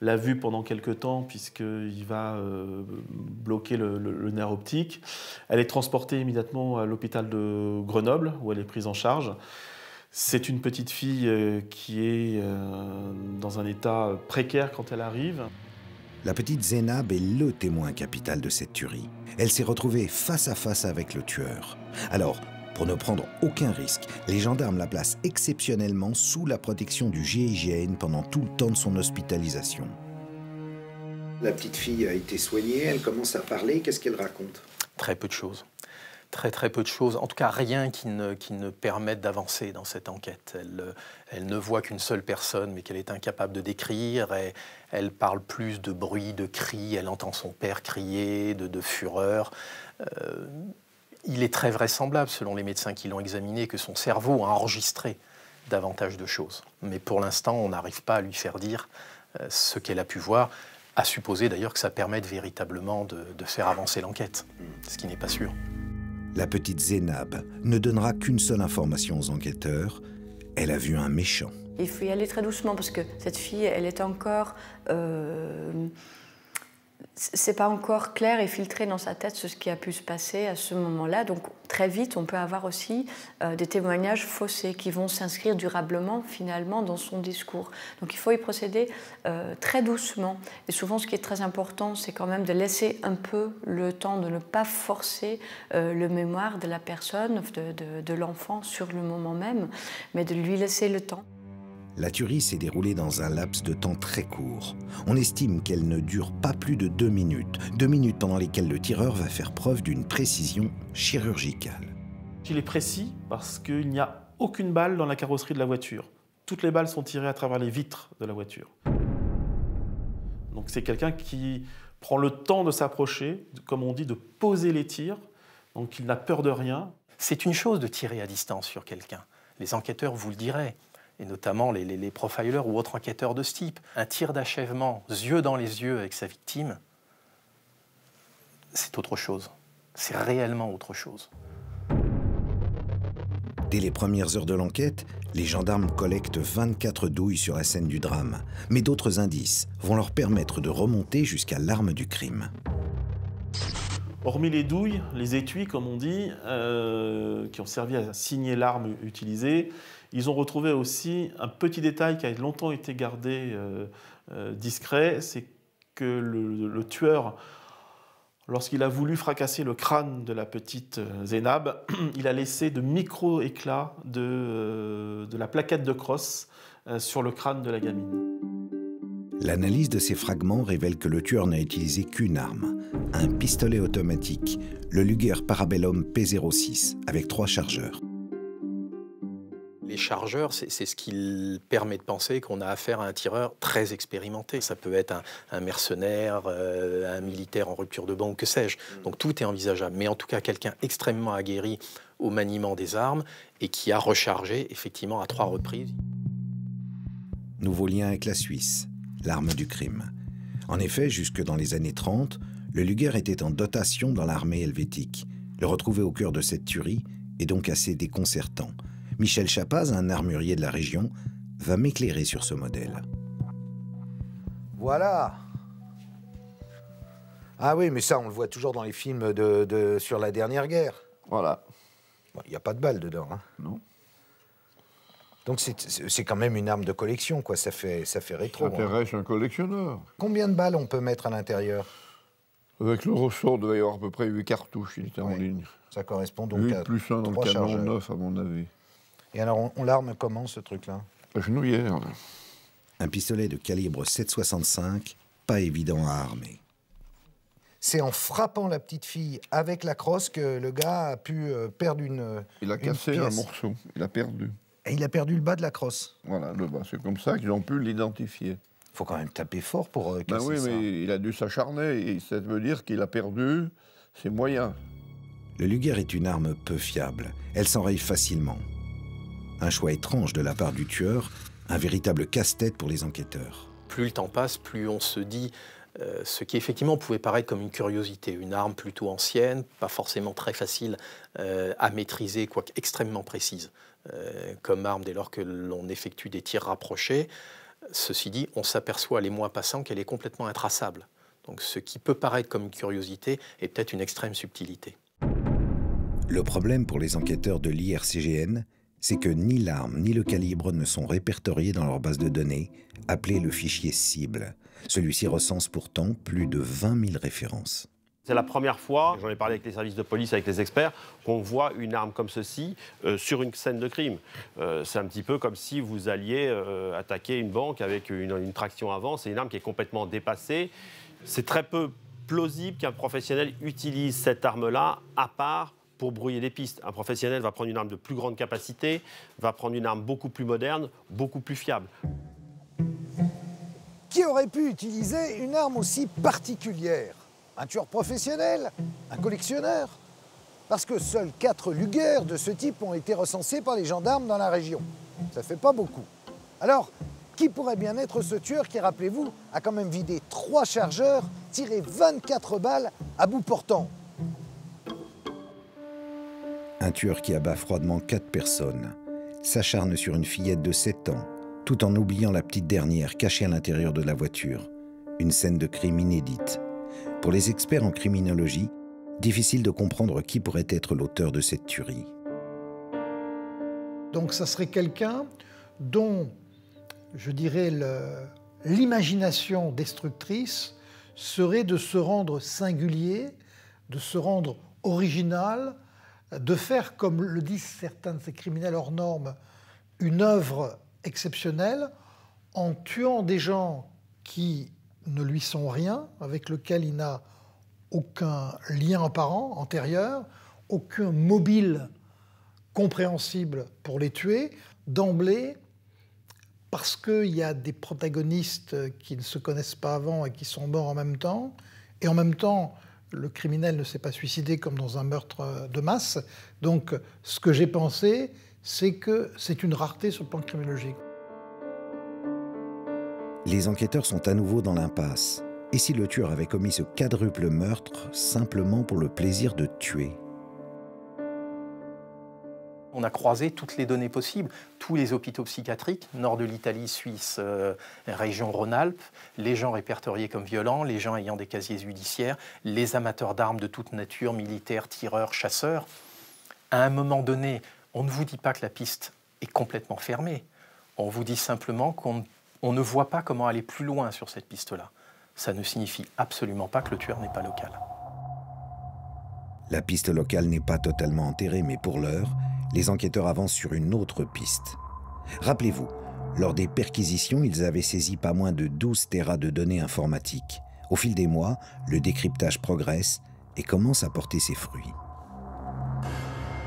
la vue pendant quelques temps puisqu'il va bloquer le nerf optique. Elle est transportée immédiatement à l'hôpital de Grenoble où elle est prise en charge. C'est une petite fille qui est dans un état précaire quand elle arrive. La petite Zénab est le témoin capital de cette tuerie. Elle s'est retrouvée face à face avec le tueur. Alors, pour ne prendre aucun risque, les gendarmes la placent exceptionnellement sous la protection du GIGN pendant tout le temps de son hospitalisation. La petite fille a été soignée, elle commence à parler, qu'est-ce qu'elle raconte? Très peu de choses. Très peu de choses, en tout cas rien qui ne permette d'avancer dans cette enquête. Elle ne voit qu'une seule personne, mais qu'elle est incapable de décrire. Elle parle plus de bruit, de cris, elle entend son père crier, de fureur. Il est très vraisemblable, selon les médecins qui l'ont examiné, que son cerveau a enregistré davantage de choses. Mais pour l'instant, on n'arrive pas à lui faire dire ce qu'elle a pu voir, à supposer d'ailleurs que ça permette véritablement de faire avancer l'enquête, ce qui n'est pas sûr. La petite Zénab ne donnera qu'une seule information aux enquêteurs. Elle a vu un méchant. Il faut y aller très doucement parce que cette fille, elle est encore... c'est pas encore clair et filtré dans sa tête ce qui a pu se passer à ce moment-là. Donc très vite, on peut avoir aussi des témoignages faussés qui vont s'inscrire durablement finalement dans son discours. Donc il faut y procéder très doucement. Et souvent, ce qui est très important, c'est quand même de laisser un peu le temps, de ne pas forcer le mémoire de la personne, de l'enfant sur le moment même, mais de lui laisser le temps. La tuerie s'est déroulée dans un laps de temps très court. On estime qu'elle ne dure pas plus de 2 minutes. 2 minutes pendant lesquelles le tireur va faire preuve d'une précision chirurgicale. Il est précis parce qu'il n'y a aucune balle dans la carrosserie de la voiture. Toutes les balles sont tirées à travers les vitres de la voiture. Donc c'est quelqu'un qui prend le temps de s'approcher, comme on dit, de poser les tirs. Donc il n'a peur de rien. C'est une chose de tirer à distance sur quelqu'un. Les enquêteurs vous le diraient. Et notamment les profilers ou autres enquêteurs de ce type. Un tir d'achèvement, yeux dans les yeux avec sa victime, c'est autre chose. C'est réellement autre chose. Dès les premières heures de l'enquête, les gendarmes collectent 24 douilles sur la scène du drame. Mais d'autres indices vont leur permettre de remonter jusqu'à l'arme du crime. Hormis les douilles, les étuis, comme on dit, qui ont servi à signer l'arme utilisée, ils ont retrouvé aussi un petit détail qui a longtemps été gardé discret, c'est que le tueur, lorsqu'il a voulu fracasser le crâne de la petite Zénab, il a laissé de micro-éclats de la plaquette de crosse sur le crâne de la gamine. L'analyse de ces fragments révèle que le tueur n'a utilisé qu'une arme, un pistolet automatique, le Luger Parabellum P06, avec 3 chargeurs. Les chargeurs, c'est ce qui permet de penser qu'on a affaire à un tireur très expérimenté. Ça peut être un mercenaire, un militaire en rupture de banc, ou que sais-je. Donc tout est envisageable. Mais en tout cas, quelqu'un extrêmement aguerri au maniement des armes et qui a rechargé, effectivement, à 3 reprises. Nouveau lien avec la Suisse, l'arme du crime. En effet, jusque dans les années 30, le Luger était en dotation dans l'armée helvétique. Le retrouver au cœur de cette tuerie est donc assez déconcertant. Michel Chapaz, un armurier de la région, va m'éclairer sur ce modèle. Voilà. Ah oui, mais ça, on le voit toujours dans les films sur la dernière guerre. Voilà. Il n'y a pas de balles dedans. Hein. Non. Donc c'est quand même une arme de collection, quoi. Ça fait rétro. Ça intéresse un collectionneur. Combien de balles on peut mettre à l'intérieur? Avec le ressort, il devait y avoir à peu près 8 cartouches, il était en ligne. Ça correspond donc 8 à plus 1 dans le canon 9, à mon avis. Et alors, on l'arme comment, ce truc-là? La genouillère. Un pistolet de calibre 7,65, pas évident à armer. C'est en frappant la petite fille avec la crosse que le gars a pu perdre une Il a cassé un morceau, il a perdu. Et il a perdu le bas de la crosse. Voilà, le bas. C'est comme ça qu'ils ont pu l'identifier. Il faut quand même taper fort pour casser oui, ça. mais il a dû s'acharner, et ça veut dire qu'il a perdu ses moyens. Le Luger est une arme peu fiable. Elle s'enraye facilement. Un choix étrange de la part du tueur, un véritable casse-tête pour les enquêteurs. Plus le temps passe, plus on se dit ce qui effectivement pouvait paraître comme une curiosité, une arme plutôt ancienne, pas forcément très facile à maîtriser, quoique extrêmement précise comme arme dès lors que l'on effectue des tirs rapprochés. Ceci dit, on s'aperçoit les mois passant qu'elle est complètement intraçable. Donc ce qui peut paraître comme une curiosité est peut-être une extrême subtilité. Le problème pour les enquêteurs de l'IRCGN, c'est que ni l'arme ni le calibre ne sont répertoriés dans leur base de données, appelée le fichier cible. Celui-ci recense pourtant plus de 20 000 références. C'est la première fois, j'en ai parlé avec les services de police, avec les experts, qu'on voit une arme comme ceci sur une scène de crime. C'est un petit peu comme si vous alliez attaquer une banque avec une traction avant. C'est une arme qui est complètement dépassée. C'est très peu plausible qu'un professionnel utilise cette arme-là à part pour brouiller des pistes. Un professionnel va prendre une arme de plus grande capacité, va prendre une arme beaucoup plus moderne, beaucoup plus fiable. Qui aurait pu utiliser une arme aussi particulière? Un tueur professionnel? Un collectionneur? Parce que seuls 4 Luger de ce type ont été recensés par les gendarmes dans la région. Ça fait pas beaucoup. Alors, qui pourrait bien être ce tueur qui, rappelez-vous, a quand même vidé 3 chargeurs, tiré 24 balles à bout portant? Un tueur qui abat froidement 4 personnes, s'acharne sur une fillette de 7 ans, tout en oubliant la petite dernière cachée à l'intérieur de la voiture. Une scène de crime inédite. Pour les experts en criminologie, difficile de comprendre qui pourrait être l'auteur de cette tuerie. Donc ça serait quelqu'un dont, je dirais, l'imagination destructrice serait de se rendre singulier, de se rendre original, de faire, comme le disent certains de ces criminels hors normes, une œuvre exceptionnelle en tuant des gens qui ne lui sont rien, avec lesquels il n'a aucun lien apparent, antérieur, aucun mobile compréhensible pour les tuer, d'emblée, parce qu'il y a des protagonistes qui ne se connaissent pas avant et qui sont morts en même temps, et en même temps, le criminel ne s'est pas suicidé comme dans un meurtre de masse. Donc, ce que j'ai pensé, c'est que c'est une rareté sur le plan criminologique. Les enquêteurs sont à nouveau dans l'impasse. Et si le tueur avait commis ce quadruple meurtre simplement pour le plaisir de tuer? On a croisé toutes les données possibles, tous les hôpitaux psychiatriques, nord de l'Italie, Suisse, région Rhône-Alpes, les gens répertoriés comme violents, les gens ayant des casiers judiciaires, les amateurs d'armes de toute nature, militaires, tireurs, chasseurs. À un moment donné, on ne vous dit pas que la piste est complètement fermée. On vous dit simplement qu'on ne voit pas comment aller plus loin sur cette piste-là. Ça ne signifie absolument pas que le tueur n'est pas local. La piste locale n'est pas totalement enterrée, mais pour l'heure, les enquêteurs avancent sur une autre piste. Rappelez-vous, lors des perquisitions, ils avaient saisi pas moins de 12 téras de données informatiques. Au fil des mois, le décryptage progresse et commence à porter ses fruits.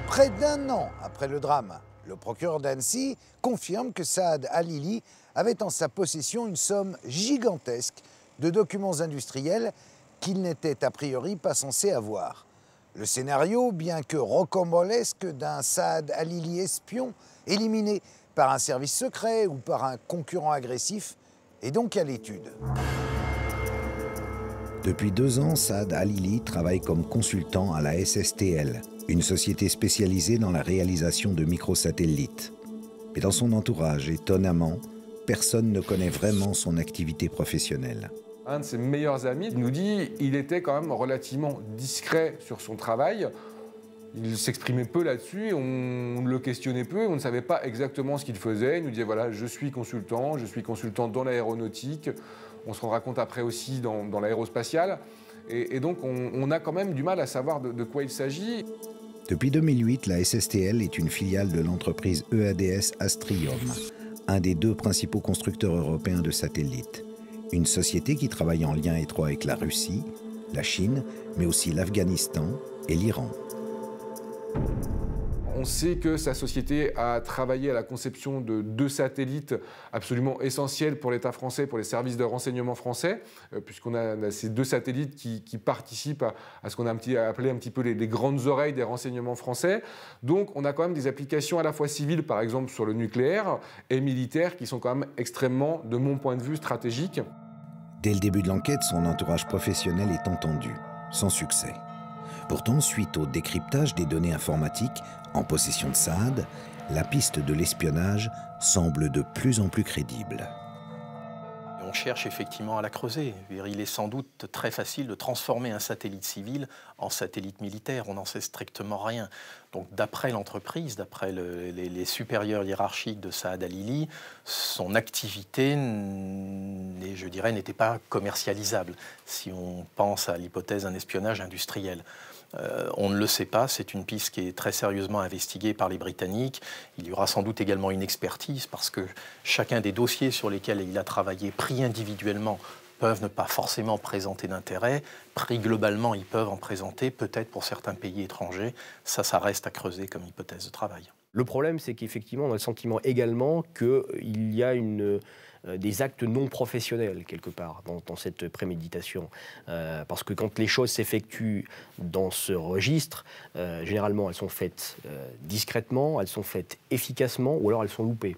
Près d'1 an après le drame, le procureur d'Annecy confirme que Saad Halili avait en sa possession une somme gigantesque de documents industriels qu'il n'était a priori pas censé avoir. Le scénario, bien que rocambolesque, d'un Saad Halili espion, éliminé par un service secret ou par un concurrent agressif, est donc à l'étude. Depuis 2 ans, Saad Halili travaille comme consultant à la SSTL, une société spécialisée dans la réalisation de microsatellites. Mais dans son entourage, étonnamment, personne ne connaît vraiment son activité professionnelle. Un de ses meilleurs amis nous dit qu'il était quand même relativement discret sur son travail. Il s'exprimait peu là-dessus, on le questionnait peu, on ne savait pas exactement ce qu'il faisait. Il nous disait voilà, je suis consultant dans l'aéronautique. On se rendra compte après aussi dans l'aérospatiale. Et donc on a quand même du mal à savoir de quoi il s'agit. Depuis 2008, la SSTL est une filiale de l'entreprise EADS Astrium, un des 2 principaux constructeurs européens de satellites. Une société qui travaille en lien étroit avec la Russie, la Chine, mais aussi l'Afghanistan et l'Iran. On sait que sa société a travaillé à la conception de 2 satellites absolument essentiels pour l'État français, pour les services de renseignement français, puisqu'on a ces 2 satellites qui participent à ce qu'on a appelé un petit peu les grandes oreilles des renseignements français. Donc on a quand même des applications à la fois civiles, par exemple sur le nucléaire, et militaires, qui sont quand même extrêmement, de mon point de vue, stratégiques. Dès le début de l'enquête, son entourage professionnel est entendu, sans succès. Pourtant, suite au décryptage des données informatiques en possession de Saad, la piste de l'espionnage semble de plus en plus crédible. On cherche effectivement à la creuser. Il est sans doute très facile de transformer un satellite civil en satellite militaire. On n'en sait strictement rien. Donc d'après l'entreprise, d'après les supérieurs hiérarchiques de Saad Halili, son activité, je dirais, n'était pas commercialisable, si on pense à l'hypothèse d'un espionnage industriel. On ne le sait pas, c'est une piste qui est très sérieusement investiguée par les Britanniques. Il y aura sans doute également une expertise parce que chacun des dossiers sur lesquels il a travaillé, pris individuellement, peuvent ne pas forcément présenter d'intérêt. Prix globalement, ils peuvent en présenter, peut-être pour certains pays étrangers. Ça reste à creuser comme hypothèse de travail. Le problème, c'est qu'effectivement, on a le sentiment également qu'il y a des actes non professionnels, quelque part, dans cette préméditation. Parce que quand les choses s'effectuent dans ce registre, généralement, elles sont faites discrètement, elles sont faites efficacement, ou alors elles sont loupées.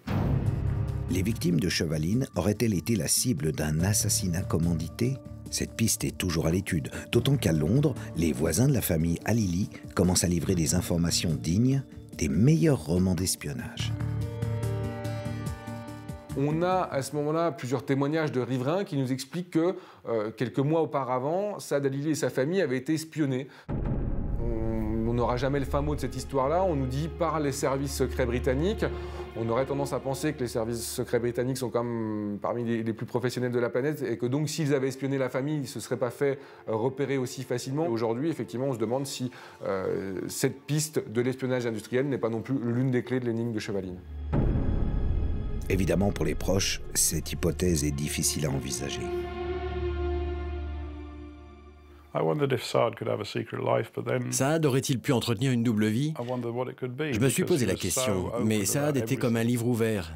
Les victimes de Chevaline auraient-elles été la cible d'un assassinat commandité? Cette piste est toujours à l'étude, d'autant qu'à Londres, les voisins de la famille Halili commencent à livrer des informations dignes des meilleurs romans d'espionnage. On a à ce moment-là plusieurs témoignages de riverains qui nous expliquent que quelques mois auparavant, Saad Halili et sa famille avaient été espionnés. On n'aura jamais le fin mot de cette histoire-là. On nous dit par les services secrets britanniques. On aurait tendance à penser que les services secrets britanniques sont quand même parmi les plus professionnels de la planète et que donc s'ils avaient espionné la famille, ils ne se seraient pas fait repérer aussi facilement. Aujourd'hui, effectivement, on se demande si cette piste de l'espionnage industriel n'est pas non plus l'une des clés de l'énigme de Chevaline. Évidemment, pour les proches, cette hypothèse est difficile à envisager. Saad aurait-il pu entretenir une double vie? Je me suis posé la question, mais Saad était comme un livre ouvert.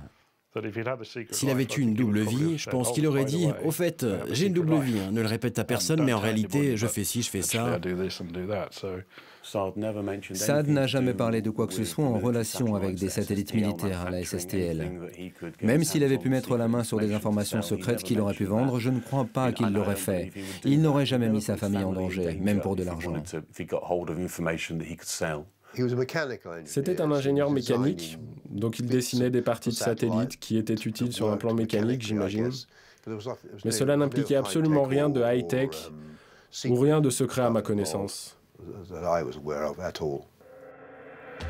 S'il avait eu une double vie, je pense qu'il aurait dit « Au fait, j'ai une double vie, ne le répète à personne, mais en réalité, je fais ci, je fais ça. » Saad n'a jamais parlé de quoi que ce soit en relation avec des satellites militaires à la SSTL. Même s'il avait pu mettre la main sur des informations secrètes qu'il aurait pu vendre, je ne crois pas qu'il l'aurait fait. Il n'aurait jamais mis sa famille en danger, même pour de l'argent. C'était un ingénieur mécanique, donc il dessinait des parties de satellites qui étaient utiles sur un plan mécanique, j'imagine. Mais cela n'impliquait absolument rien de high-tech ou rien de secret à ma connaissance.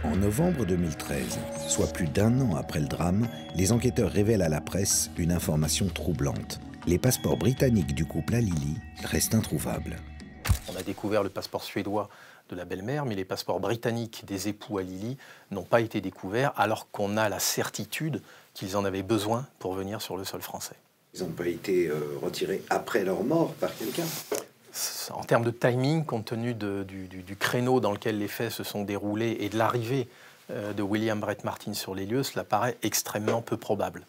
En novembre 2013, soit plus d'un an après le drame, les enquêteurs révèlent à la presse une information troublante. Les passeports britanniques du couple Halili restent introuvables. On a découvert le passeport suédois de la belle-mère, mais les passeports britanniques des époux Halili n'ont pas été découverts, alors qu'on a la certitude qu'ils en avaient besoin pour venir sur le sol français. Ils n'ont pas été retirés après leur mort par quelqu'un? En termes de timing, compte tenu du créneau dans lequel les faits se sont déroulés et de l'arrivée de William Brett Martin sur les lieux, cela paraît extrêmement peu probable.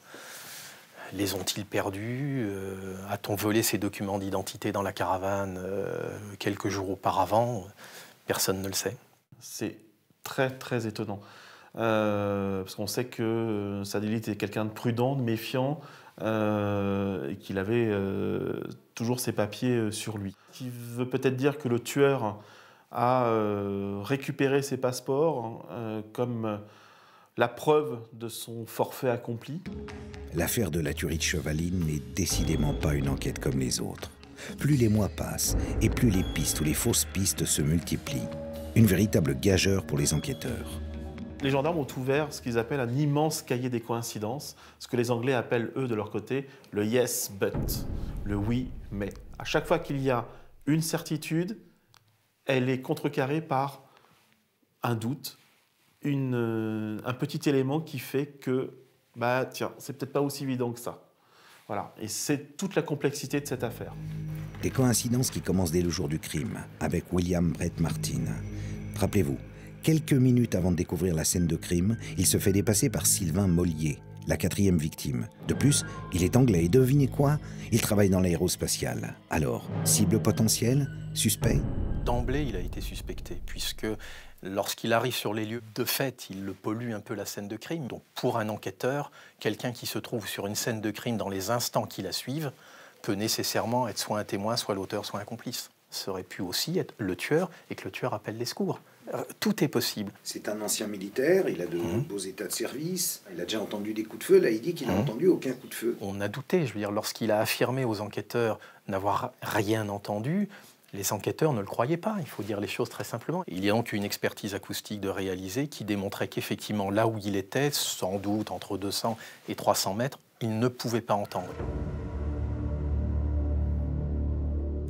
Les ont-ils perdus? A-t-on volé ces documents d'identité dans la caravane quelques jours auparavant? Personne ne le sait. C'est très très étonnant. Parce qu'on sait que Saad Halili était quelqu'un de prudent, de méfiant, et qu'il avait toujours ses papiers sur lui. Ce qui veut peut-être dire que le tueur a récupéré ses passeports comme la preuve de son forfait accompli. L'affaire de la tuerie de Chevaline n'est décidément pas une enquête comme les autres. Plus les mois passent et plus les pistes ou les fausses pistes se multiplient. Une véritable gageure pour les enquêteurs. Les gendarmes ont ouvert ce qu'ils appellent un immense cahier des coïncidences, ce que les Anglais appellent, eux, de leur côté, le « yes, but », le « oui, mais ». À chaque fois qu'il y a une certitude, elle est contrecarrée par un doute, un petit élément qui fait que, bah tiens, c'est peut-être pas aussi évident que ça. Voilà, et c'est toute la complexité de cette affaire. Des coïncidences qui commencent dès le jour du crime, avec William Brett Martin. Rappelez-vous, quelques minutes avant de découvrir la scène de crime, il se fait dépasser par Sylvain Mollier, la 4e victime. De plus, il est anglais et devinez quoi? Il travaille dans l'aérospatiale. Alors, cible potentielle? Suspect? D'emblée, il a été suspecté, puisque lorsqu'il arrive sur les lieux, de fait, il le pollue un peu la scène de crime. Donc pour un enquêteur, quelqu'un qui se trouve sur une scène de crime dans les instants qui la suivent peut nécessairement être soit un témoin, soit l'auteur, soit un complice. Ça aurait pu aussi être le tueur et que le tueur appelle les secours. Tout est possible. C'est un ancien militaire, il a de beaux états de service, il a déjà entendu des coups de feu, là il dit qu'il n'a entendu aucun coup de feu. On a douté, je veux dire, lorsqu'il a affirmé aux enquêteurs n'avoir rien entendu, les enquêteurs ne le croyaient pas, il faut dire les choses très simplement. Il y a donc une expertise acoustique de réaliser qui démontrait qu'effectivement, là où il était, sans doute entre 200 et 300 mètres, il ne pouvait pas entendre.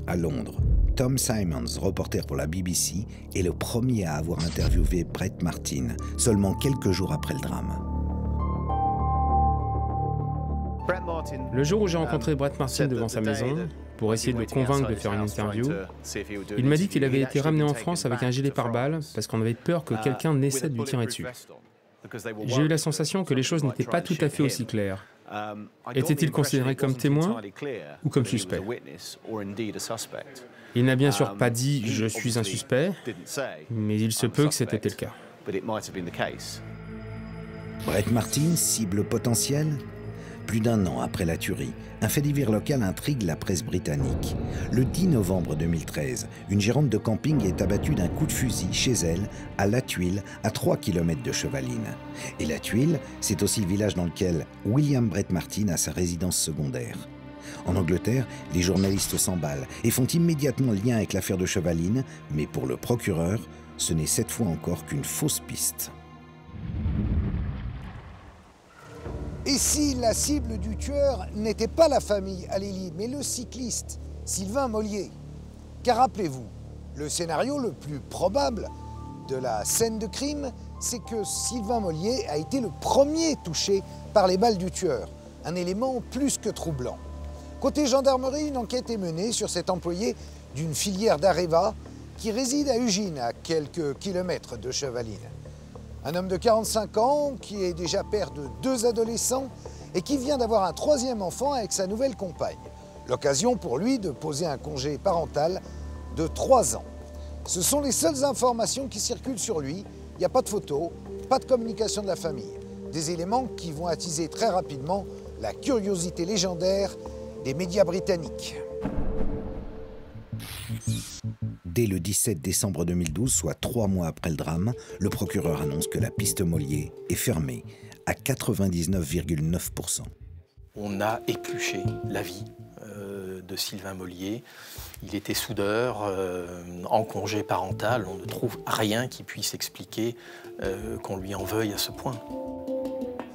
À Londres, Tom Simons, reporter pour la BBC, est le premier à avoir interviewé Brett Martin, seulement quelques jours après le drame. Le jour où j'ai rencontré Brett Martin devant sa maison, pour essayer de le convaincre de faire une interview. Il m'a dit qu'il avait été ramené en France avec un gilet pare-balles parce qu'on avait peur que quelqu'un n'essaie de lui tirer dessus. J'ai eu la sensation que les choses n'étaient pas tout à fait aussi claires. Était-il considéré comme témoin ou comme suspect? Il n'a bien sûr pas dit « je suis un suspect », mais il se peut que c'était le cas. Brett Martin, cible potentielle? Plus d'un an après la tuerie, un fait divers local intrigue la presse britannique. Le 10 novembre 2013, une gérante de camping est abattue d'un coup de fusil chez elle, à La Tuile, à 3 km de Chevaline. Et La Tuile, c'est aussi le village dans lequel William Brett Martin a sa résidence secondaire. En Angleterre, les journalistes s'emballent et font immédiatement lien avec l'affaire de Chevaline, mais pour le procureur, ce n'est cette fois encore qu'une fausse piste. Et si la cible du tueur n'était pas la famille Alili, mais le cycliste, Sylvain Mollier? Car rappelez-vous, le scénario le plus probable de la scène de crime, c'est que Sylvain Mollier a été le premier touché par les balles du tueur, un élément plus que troublant. Côté gendarmerie, une enquête est menée sur cet employé d'une filière d'Areva qui réside à Ugine, à quelques kilomètres de Chevaline. Un homme de 45 ans qui est déjà père de 2 adolescents et qui vient d'avoir un 3e enfant avec sa nouvelle compagne. L'occasion pour lui de poser un congé parental de 3 ans. Ce sont les seules informations qui circulent sur lui. Il n'y a pas de photos, pas de communication de la famille. Des éléments qui vont attiser très rapidement la curiosité légendaire des médias britanniques. Dès le 17 décembre 2012, soit 3 mois après le drame, le procureur annonce que la piste Mollier est fermée à 99,9%. On a épluché la vie de Sylvain Mollier. Il était soudeur, en congé parental. On ne trouve rien qui puisse expliquer qu'on lui en veuille à ce point.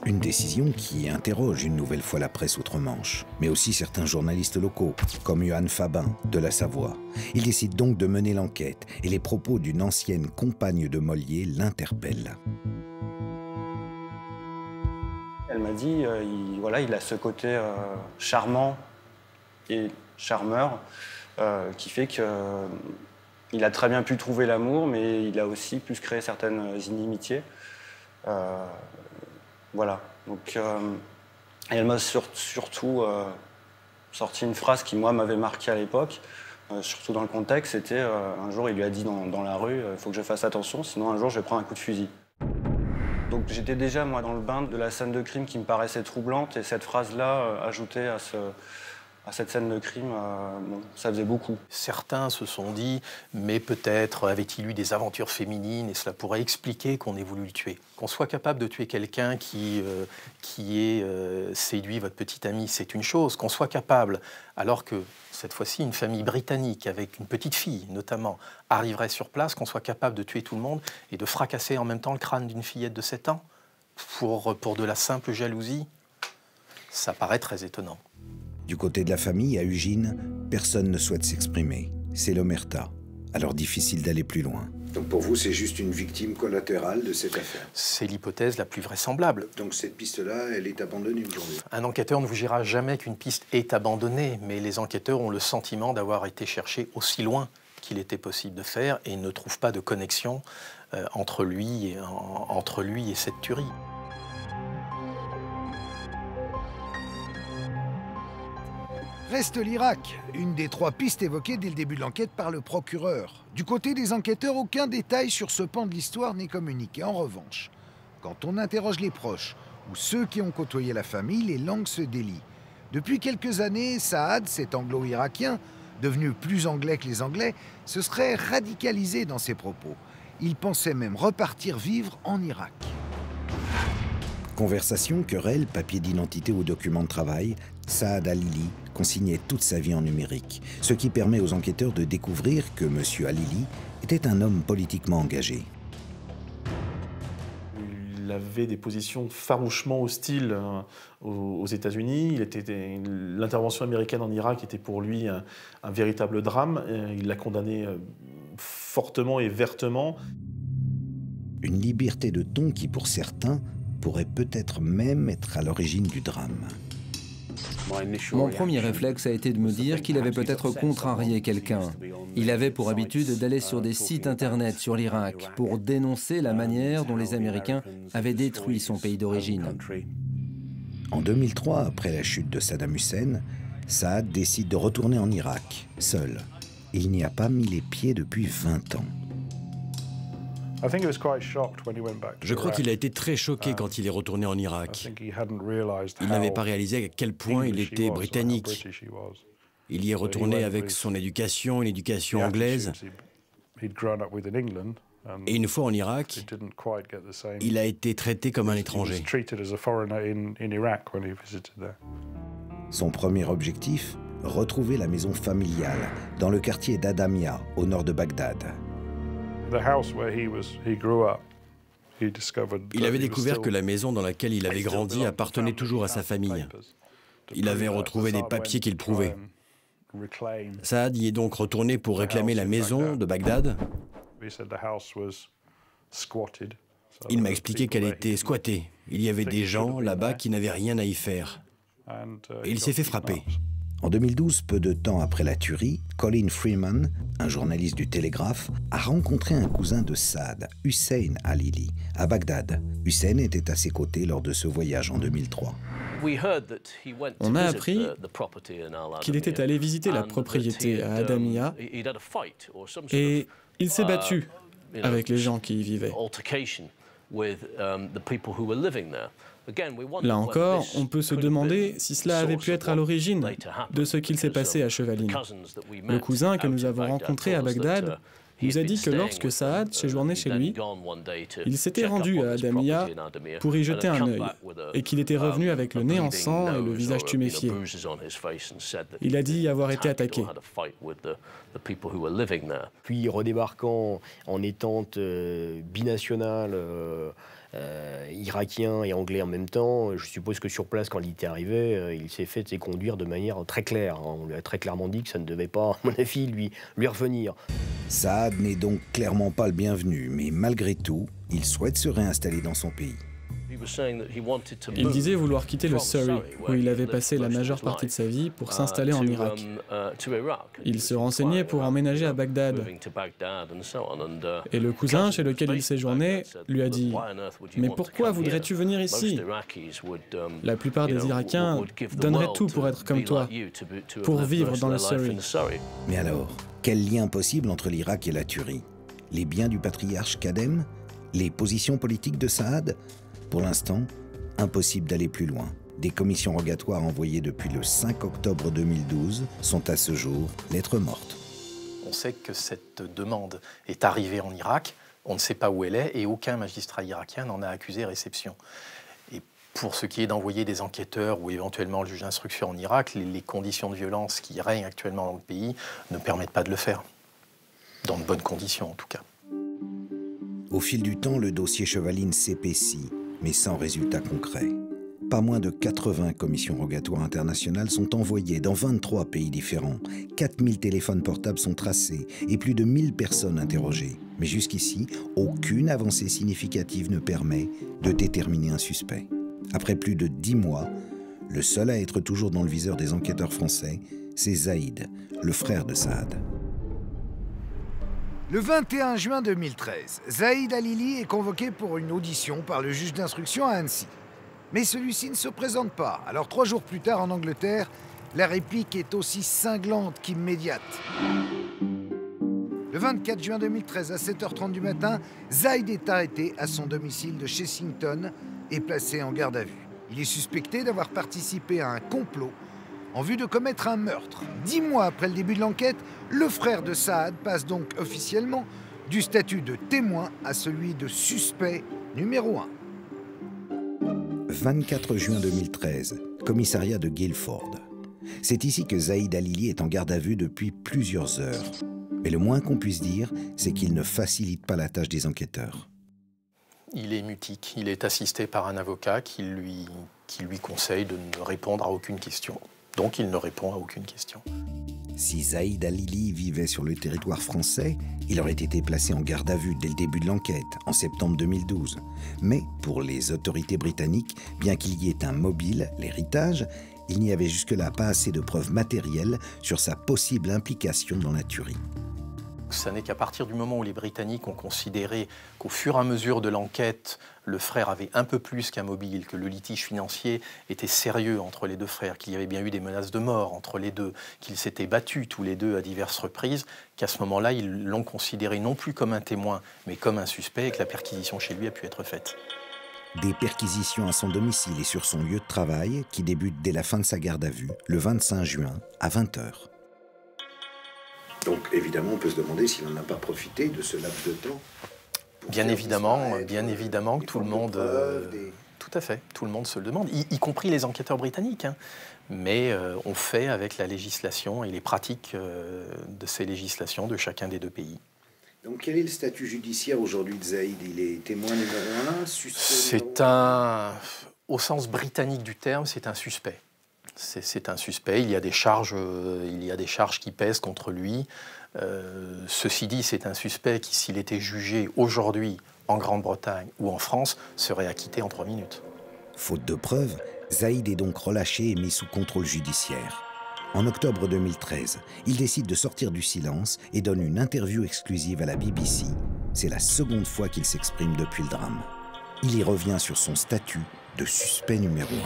Une décision qui interroge une nouvelle fois la presse outre-Manche, mais aussi certains journalistes locaux, comme Johan Fabin de la Savoie. Il décide donc de mener l'enquête et les propos d'une ancienne compagne de Mollier l'interpellent. Elle m'a dit, il a ce côté charmant et charmeur qui fait qu'il a très bien pu trouver l'amour, mais il a aussi pu se créer certaines inimitiés. Voilà, donc elle m'a surtout sorti une phrase qui, moi, m'avait marqué à l'époque, surtout dans le contexte, c'était un jour, il lui a dit dans la rue, il faut que je fasse attention, sinon un jour, je vais prendre un coup de fusil. Donc j'étais déjà, moi, dans le bain de la scène de crime qui me paraissait troublante, et cette phrase-là, ajoutée à cette scène de crime, bon, ça faisait beaucoup. Certains se sont dit, mais peut-être avait-il eu des aventures féminines et cela pourrait expliquer qu'on ait voulu le tuer. Qu'on soit capable de tuer quelqu'un qui ait séduit votre petite amie, c'est une chose. Qu'on soit capable, alors que cette fois-ci, une famille britannique avec une petite fille notamment arriverait sur place, qu'on soit capable de tuer tout le monde et de fracasser en même temps le crâne d'une fillette de 7 ans pour de la simple jalousie, ça paraît très étonnant. Du côté de la famille, à Ugine, personne ne souhaite s'exprimer. C'est l'omerta. Alors difficile d'aller plus loin. Donc pour vous, c'est juste une victime collatérale de cette affaire? C'est l'hypothèse la plus vraisemblable. Donc cette piste-là, elle est abandonnée aujourd'hui? Un enquêteur ne vous dira jamais qu'une piste est abandonnée, mais les enquêteurs ont le sentiment d'avoir été chercher aussi loin qu'il était possible de faire et ne trouvent pas de connexion entre lui et cette tuerie. Reste l'Irak, une des 3 pistes évoquées dès le début de l'enquête par le procureur. Du côté des enquêteurs, aucun détail sur ce pan de l'histoire n'est communiqué. En revanche, quand on interroge les proches ou ceux qui ont côtoyé la famille, les langues se délient. Depuis quelques années, Saad, cet anglo-irakien, devenu plus anglais que les Anglais, se serait radicalisé dans ses propos. Il pensait même repartir vivre en Irak. Conversation, querelle, papier d'identité ou document de travail, Saad Alili consignait toute sa vie en numérique, ce qui permet aux enquêteurs de découvrir que M. Alili était un homme politiquement engagé. Il avait des positions farouchement hostiles aux États-Unis. L'intervention américaine en Irak était pour lui un véritable drame. Il l'a condamné fortement et vertement. Une liberté de ton qui, pour certains, pourrait peut-être même être à l'origine du drame. Mon premier réflexe a été de me dire qu'il avait peut-être contrarié quelqu'un. Il avait pour habitude d'aller sur des sites internet sur l'Irak pour dénoncer la manière dont les Américains avaient détruit son pays d'origine. En 2003, après la chute de Saddam Hussein, Saad décide de retourner en Irak, seul. Il n'y a pas mis les pieds depuis 20 ans. Je crois qu'il a été très choqué quand il est retourné en Irak. Il n'avait pas réalisé à quel point il était britannique. Il y est retourné avec son éducation, une éducation anglaise. Et une fois en Irak, il a été traité comme un étranger. Son premier objectif, retrouver la maison familiale dans le quartier d'Adamia, au nord de Bagdad. Il avait découvert que la maison dans laquelle il avait grandi appartenait toujours à sa famille. Il avait retrouvé des papiers qui le prouvaient. Saad y est donc retourné pour réclamer la maison de Bagdad. Il m'a expliqué qu'elle était squattée. Il y avait des gens là-bas qui n'avaient rien à y faire. Et il s'est fait frapper. En 2012, peu de temps après la tuerie, Colin Freeman, un journaliste du Télégraphe, a rencontré un cousin de Saad, Hussein Halili, à Bagdad. Hussein était à ses côtés lors de ce voyage en 2003. On a appris qu'il était allé visiter la propriété à Adamia et il s'est battu avec les gens qui y vivaient. Là encore, on peut se demander si cela avait pu être à l'origine de ce qu'il s'est passé à Chevaline. Le cousin que nous avons rencontré à Bagdad nous a dit que lorsque Saad séjournait chez lui, il s'était rendu à Adamia pour y jeter un œil et qu'il était revenu avec le nez en sang et le visage tuméfié. Il a dit avoir été attaqué. Puis redébarquant en étant binational, irakien et anglais en même temps, je suppose que sur place, quand il était arrivé, il s'est fait conduire de manière très claire. On lui a très clairement dit que ça ne devait pas, à mon avis, lui revenir. Saad n'est donc clairement pas le bienvenu, mais malgré tout, il souhaite se réinstaller dans son pays. Il disait vouloir quitter le Surrey, où il avait passé la majeure partie de sa vie, pour s'installer en Irak. Il se renseignait pour emménager à Bagdad. Et le cousin chez lequel il séjournait lui a dit « Mais pourquoi voudrais-tu venir ici ? La plupart des Irakiens donneraient tout pour être comme toi, pour vivre dans le Surrey. » Mais alors, quel lien possible entre l'Irak et la tuerie? Les biens du patriarche Kadem? Les positions politiques de Saad? Pour l'instant, impossible d'aller plus loin. Des commissions rogatoires envoyées depuis le 5 octobre 2012 sont à ce jour lettres mortes. On sait que cette demande est arrivée en Irak, on ne sait pas où elle est et aucun magistrat irakien n'en a accusé réception. Et pour ce qui est d'envoyer des enquêteurs ou éventuellement le juge d'instruction en Irak, les conditions de violence qui règnent actuellement dans le pays ne permettent pas de le faire. Dans de bonnes conditions en tout cas. Au fil du temps, le dossier Chevaline s'épaissit, mais sans résultat concret. Pas moins de 80 commissions rogatoires internationales sont envoyées dans 23 pays différents. 4000 téléphones portables sont tracés et plus de 1000 personnes interrogées. Mais jusqu'ici, aucune avancée significative ne permet de déterminer un suspect. Après plus de 10 mois, le seul à être toujours dans le viseur des enquêteurs français, c'est Zaïd, le frère de Saad. Le 21 juin 2013, Zaïd Halili est convoqué pour une audition par le juge d'instruction à Annecy. Mais celui-ci ne se présente pas. Alors 3 jours plus tard en Angleterre, la réplique est aussi cinglante qu'immédiate. Le 24 juin 2013, à 7h30 du matin, Zaïd est arrêté à son domicile de Chessington et placé en garde à vue. Il est suspecté d'avoir participé à un complot en vue de commettre un meurtre. 10 mois après le début de l'enquête, le frère de Saad passe donc officiellement du statut de témoin à celui de suspect numéro 1. 24 juin 2013, commissariat de Guildford. C'est ici que Zaïd Halili est en garde à vue depuis plusieurs heures. Mais le moins qu'on puisse dire, c'est qu'il ne facilite pas la tâche des enquêteurs. Il est mutique, il est assisté par un avocat qui lui conseille de ne répondre à aucune question. Donc il ne répond à aucune question. Si Zaïd Halili vivait sur le territoire français, il aurait été placé en garde à vue dès le début de l'enquête, en septembre 2012. Mais pour les autorités britanniques, bien qu'il y ait un mobile, l'héritage, il n'y avait jusque-là pas assez de preuves matérielles sur sa possible implication dans la tuerie. Ce n'est qu'à partir du moment où les Britanniques ont considéré qu'au fur et à mesure de l'enquête, le frère avait un peu plus qu'un mobile, que le litige financier était sérieux entre les deux frères, qu'il y avait bien eu des menaces de mort entre les deux, qu'ils s'étaient battus tous les deux à diverses reprises, qu'à ce moment-là, ils l'ont considéré non plus comme un témoin, mais comme un suspect et que la perquisition chez lui a pu être faite. Des perquisitions à son domicile et sur son lieu de travail qui débutent dès la fin de sa garde à vue, le 25 juin à 20h. Donc évidemment, on peut se demander s'il n'en a pas profité de ce laps de temps. Bien évidemment que tout le monde, tout à fait, tout le monde se le demande, y compris les enquêteurs britanniques. Hein. Mais on fait avec la législation et les pratiques de ces législations de chacun des deux pays. Donc quel est le statut judiciaire aujourd'hui de Zaïd? Il est témoin numéro 1, suspect au sens britannique du terme, c'est un suspect. C'est un suspect, il y a des charges qui pèsent contre lui. Ceci dit, c'est un suspect qui, s'il était jugé aujourd'hui en Grande-Bretagne ou en France, serait acquitté en 3 minutes. Faute de preuves, Zaïd est donc relâché et mis sous contrôle judiciaire. En octobre 2013, il décide de sortir du silence et donne une interview exclusive à la BBC. C'est la seconde fois qu'il s'exprime depuis le drame. Il y revient sur son statut de suspect numéro 1.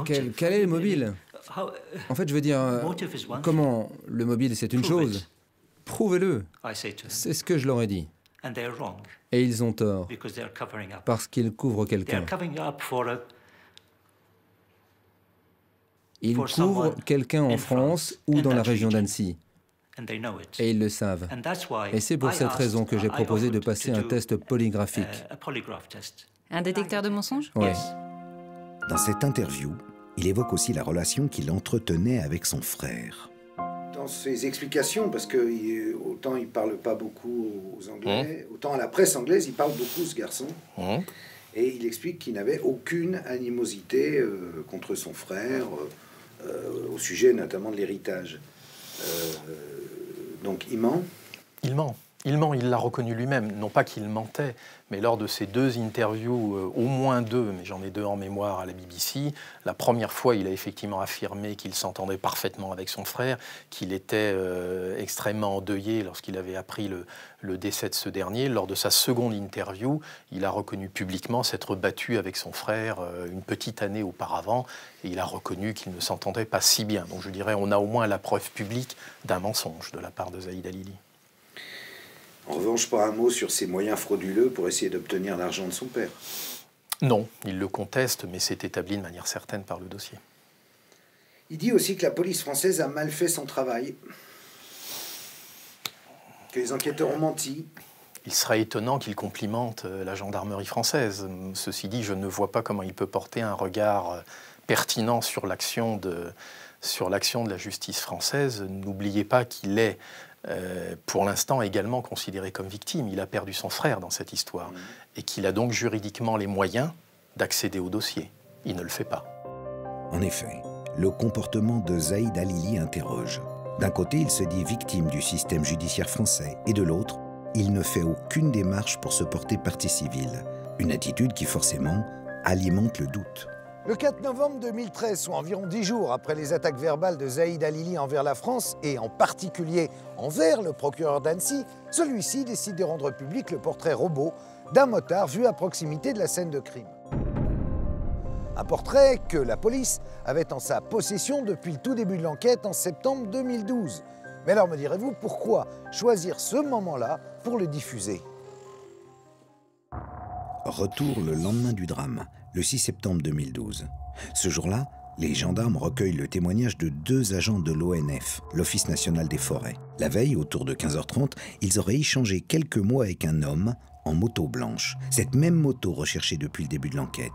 Quel est le mobile? En fait, je veux dire, comment le mobile, c'est une chose. Prouvez-le. C'est ce que je leur ai dit. Et ils ont tort, parce qu'ils couvrent quelqu'un. Ils couvrent quelqu'un en France ou dans la région d'Annecy. Et ils le savent. Et c'est pour cette raison que j'ai proposé de passer un test polygraphique. Un détecteur de mensonges? Oui. Dans cette interview, il évoque aussi la relation qu'il entretenait avec son frère. Dans ses explications, parce que autant il ne parle pas beaucoup aux Anglais, autant à la presse anglaise, il parle beaucoup, ce garçon. Et il explique qu'il n'avait aucune animosité contre son frère, au sujet notamment de l'héritage. Donc il ment? Il ment. Il ment, il l'a reconnu lui-même. Non pas qu'il mentait, mais lors de ces 2 interviews, au moins 2, mais j'en ai 2 en mémoire à la BBC, la première fois, il a effectivement affirmé qu'il s'entendait parfaitement avec son frère, qu'il était extrêmement endeuillé lorsqu'il avait appris le décès de ce dernier. Lors de sa seconde interview, il a reconnu publiquement s'être battu avec son frère une petite année auparavant, et il a reconnu qu'il ne s'entendait pas si bien. Donc je dirais, on a au moins la preuve publique d'un mensonge de la part de Zaïd Halili. En revanche, pas un mot sur ses moyens frauduleux pour essayer d'obtenir l'argent de son père. Non, il le conteste, mais c'est établi de manière certaine par le dossier. Il dit aussi que la police française a mal fait son travail, que les enquêteurs ont menti. Il serait étonnant qu'il complimente la gendarmerie française. Ceci dit, je ne vois pas comment il peut porter un regard pertinent sur l'action de la justice française. N'oubliez pas qu'il est pour l'instant également considéré comme victime. Il a perdu son frère dans cette histoire et qu'il a donc juridiquement les moyens d'accéder au dossier. Il ne le fait pas. En effet, le comportement de Zaïd Halili interroge. D'un côté, il se dit victime du système judiciaire français et de l'autre, il ne fait aucune démarche pour se porter partie civile. Une attitude qui forcément alimente le doute. Le 4 novembre 2013, soit environ 10 jours après les attaques verbales de Zaïd Halili envers la France, et en particulier envers le procureur d'Annecy, celui-ci décide de rendre public le portrait robot d'un motard vu à proximité de la scène de crime. Un portrait que la police avait en sa possession depuis le tout début de l'enquête en septembre 2012. Mais alors me direz-vous, pourquoi choisir ce moment-là pour le diffuser? Retour le lendemain du drame, le 6 septembre 2012. Ce jour-là, les gendarmes recueillent le témoignage de 2 agents de l'ONF, l'Office national des forêts. La veille, autour de 15h30, ils auraient échangé quelques mots avec un homme en moto blanche. Cette même moto recherchée depuis le début de l'enquête.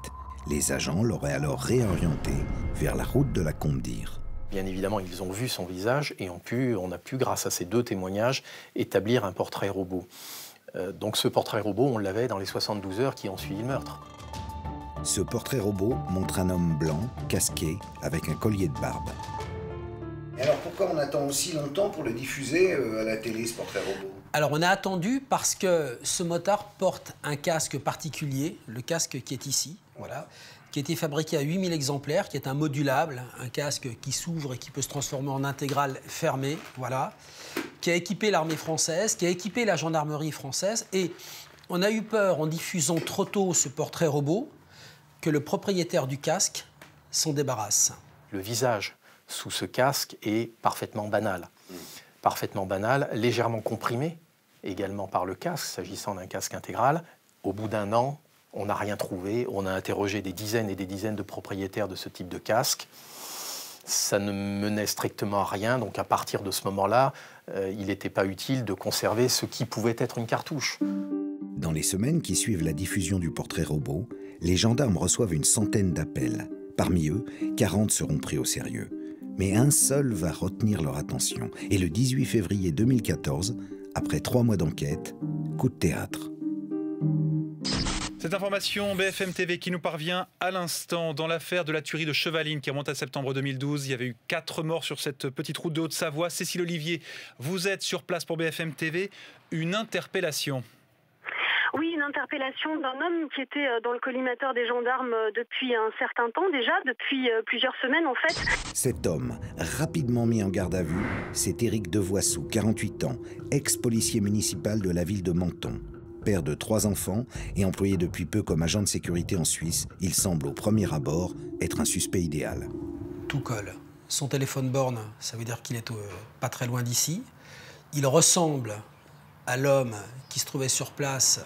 Les agents l'auraient alors réorienté vers la route de la Combe d'Ir. Bien évidemment, ils ont vu son visage et on a pu, grâce à ces 2 témoignages, établir un portrait robot. Donc ce portrait robot, on l'avait dans les 72 heures qui ont suivi le meurtre. Ce portrait robot montre un homme blanc, casqué, avec un collier de barbe. Et alors pourquoi on attend aussi longtemps pour le diffuser à la télé, ce portrait robot? Alors on a attendu parce que ce motard porte un casque particulier, le casque qui est ici, voilà, qui a été fabriqué à 8000 exemplaires, qui est un modulable, un casque qui s'ouvre et qui peut se transformer en intégrale fermée, voilà, qui a équipé l'armée française, qui a équipé la gendarmerie française. Et on a eu peur, en diffusant trop tôt ce portrait robot, que le propriétaire du casque s'en débarrasse. Le visage sous ce casque est parfaitement banal. Parfaitement banal, légèrement comprimé, également par le casque, s'agissant d'un casque intégral. Au bout d'un an, on n'a rien trouvé. On a interrogé des dizaines et des dizaines de propriétaires de ce type de casque. Ça ne menait strictement à rien. Donc à partir de ce moment-là, il n'était pas utile de conserver ce qui pouvait être une cartouche. Dans les semaines qui suivent la diffusion du portrait robot, les gendarmes reçoivent une centaine d'appels. Parmi eux, 40 seront pris au sérieux. Mais un seul va retenir leur attention. Et le 18 février 2014, après 3 mois d'enquête, coup de théâtre. Cette information BFM TV qui nous parvient à l'instant dans l'affaire de la tuerie de Chevaline qui remonte à septembre 2012. Il y avait eu 4 morts sur cette petite route de Haute-Savoie. Cécile Olivier, vous êtes sur place pour BFM TV. Une interpellation. Oui, une interpellation d'un homme qui était dans le collimateur des gendarmes depuis un certain temps déjà, depuis plusieurs semaines en fait. Cet homme, rapidement mis en garde à vue, c'est Éric Devoissou, 48 ans, ex-policier municipal de la ville de Menton. Père de 3 enfants et employé depuis peu comme agent de sécurité en Suisse, il semble au premier abord être un suspect idéal. Tout colle. Son téléphone borne, ça veut dire qu'il est pas très loin d'ici. Il ressemble à l'homme qui se trouvait sur place,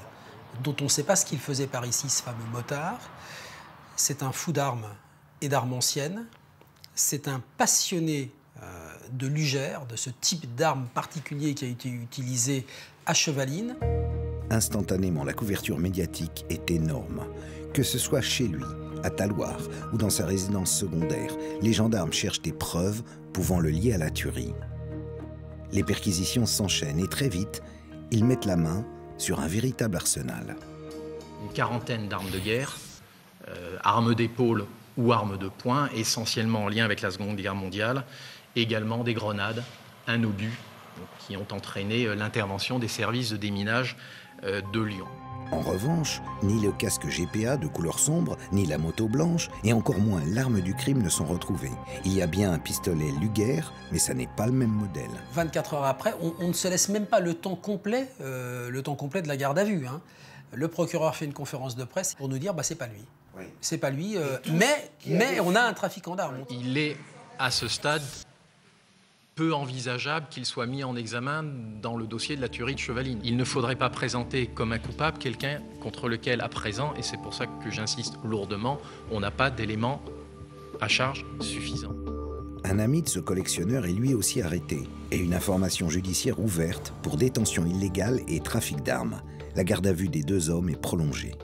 dont on ne sait pas ce qu'il faisait par ici, ce fameux motard. C'est un fou d'armes et d'armes anciennes. C'est un passionné de lugère, de ce type d'arme particulier qui a été utilisé à Chevaline. Instantanément, la couverture médiatique est énorme. Que ce soit chez lui, à Talloires ou dans sa résidence secondaire, les gendarmes cherchent des preuves pouvant le lier à la tuerie. Les perquisitions s'enchaînent et très vite, ils mettent la main sur un véritable arsenal. Une quarantaine d'armes de guerre, armes d'épaule ou armes de poing, essentiellement en lien avec la Seconde Guerre mondiale, également des grenades, un obus, qui ont entraîné l'intervention des services de déminage de Lyon. En revanche, ni le casque GPA de couleur sombre, ni la moto blanche, et encore moins l'arme du crime ne sont retrouvés. Il y a bien un pistolet Luger, mais ça n'est pas le même modèle. 24 heures après, on ne se laisse même pas le temps complet de la garde à vue. Hein. Le procureur fait une conférence de presse pour nous dire c'est pas lui. Oui. C'est pas lui, mais on a un trafiquant d'armes. Il est à ce stade peu envisageable qu'il soit mis en examen dans le dossier de la tuerie de Chevaline. Il ne faudrait pas présenter comme un coupable quelqu'un contre lequel, à présent, et c'est pour ça que j'insiste lourdement, on n'a pas d'éléments à charge suffisants. Un ami de ce collectionneur est lui aussi arrêté, et une information judiciaire ouverte pour détention illégale et trafic d'armes. La garde à vue des 2 hommes est prolongée.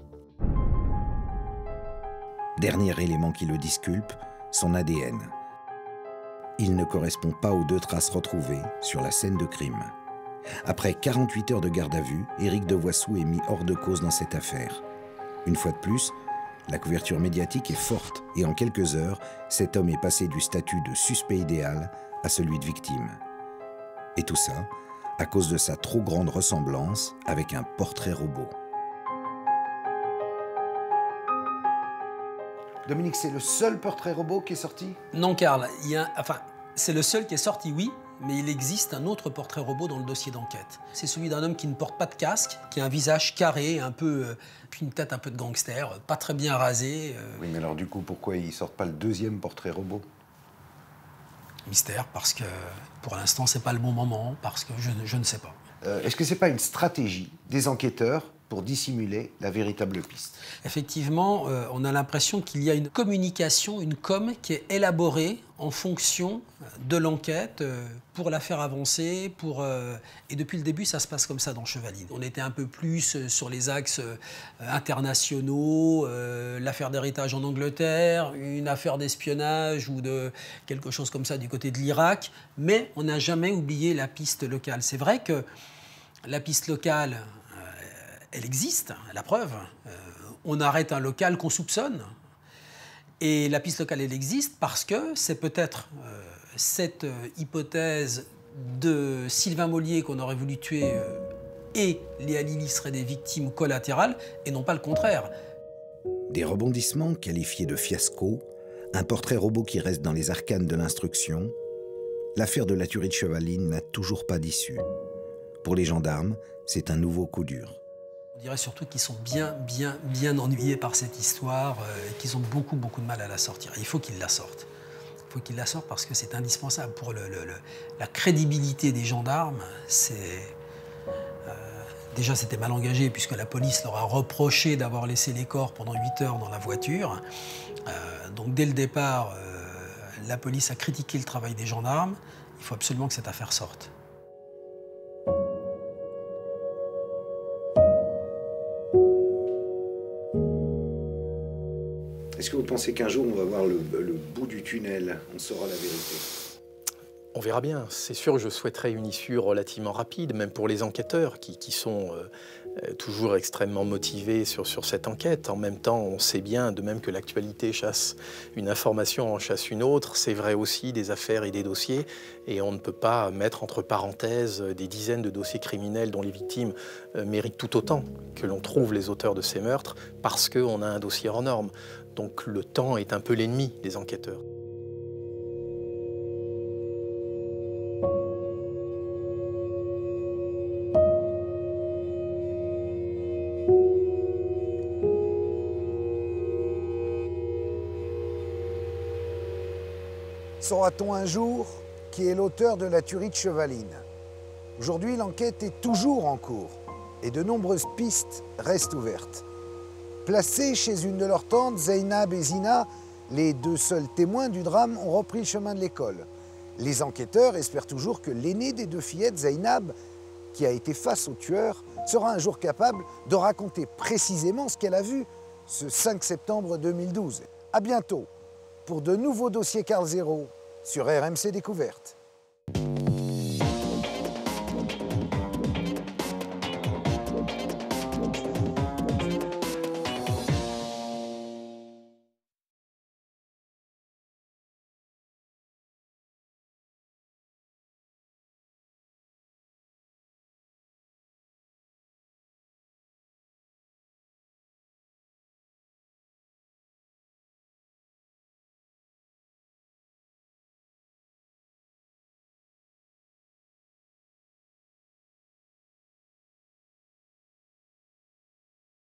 Dernier élément qui le disculpe, son ADN. Il ne correspond pas aux 2 traces retrouvées sur la scène de crime. Après 48 heures de garde à vue, Éric Devoissou est mis hors de cause dans cette affaire. Une fois de plus, la couverture médiatique est forte et en quelques heures, cet homme est passé du statut de suspect idéal à celui de victime. Et tout ça à cause de sa trop grande ressemblance avec un portrait robot. Dominique, c'est le seul portrait robot qui est sorti? Non, Karl. C'est le seul qui est sorti, oui, mais il existe un autre portrait robot dans le dossier d'enquête. C'est celui d'un homme qui ne porte pas de casque, qui a un visage carré, puis une tête un peu de gangster, pas très bien rasé. Oui, mais alors du coup, pourquoi ils sortent pas le 2e portrait robot? Mystère, parce que pour l'instant, c'est pas le bon moment, parce que je ne sais pas. Est-ce que c'est pas une stratégie des enquêteurs pour dissimuler la véritable piste? Effectivement, on a l'impression qu'il y a une communication, une com qui est élaborée en fonction de l'enquête pour la faire avancer. Et depuis le début, ça se passe comme ça dans Chevaline. On était un peu plus sur les axes internationaux, l'affaire d'héritage en Angleterre, une affaire d'espionnage ou de quelque chose comme ça du côté de l'Irak, mais on n'a jamais oublié la piste locale. C'est vrai que la piste locale, elle existe, la preuve. On arrête un local qu'on soupçonne. Et la piste locale, elle existe parce que c'est peut-être cette hypothèse de Sylvain Mollier qu'on aurait voulu tuer et les Halili seraient des victimes collatérales et non pas le contraire. Des rebondissements qualifiés de fiasco, un portrait robot qui reste dans les arcanes de l'instruction, l'affaire de la tuerie de Chevaline n'a toujours pas d'issue. Pour les gendarmes, c'est un nouveau coup dur. On dirait surtout qu'ils sont bien ennuyés par cette histoire et qu'ils ont beaucoup de mal à la sortir. Il faut qu'ils la sortent. Il faut qu'ils la sortent parce que c'est indispensable pour la crédibilité des gendarmes. Déjà, c'était mal engagé puisque la police leur a reproché d'avoir laissé les corps pendant 8 heures dans la voiture. Donc dès le départ, la police a critiqué le travail des gendarmes. Il faut absolument que cette affaire sorte. Est-ce que vous pensez qu'un jour, on va voir le bout du tunnel, on saura la vérité? On verra bien. C'est sûr que je souhaiterais une issue relativement rapide, même pour les enquêteurs qui sont toujours extrêmement motivés sur cette enquête. En même temps, on sait bien, de même que l'actualité chasse une information, en chasse une autre, c'est vrai aussi des affaires et des dossiers. Et on ne peut pas mettre entre parenthèses des dizaines de dossiers criminels dont les victimes méritent tout autant que l'on trouve les auteurs de ces meurtres parce qu'on a un dossier hors norme. Donc le temps est un peu l'ennemi des enquêteurs. Saura-t-on un jour qui est l'auteur de la tuerie de Chevaline? Aujourd'hui, l'enquête est toujours en cours et de nombreuses pistes restent ouvertes. Placées chez une de leurs tantes, Zeynab et Zina, les deux seuls témoins du drame ont repris le chemin de l'école. Les enquêteurs espèrent toujours que l'aînée des deux fillettes, Zeynab, qui a été face au tueur, sera un jour capable de raconter précisément ce qu'elle a vu ce 5 septembre 2012. À bientôt pour de nouveaux dossiers Carl Zero sur RMC Découverte.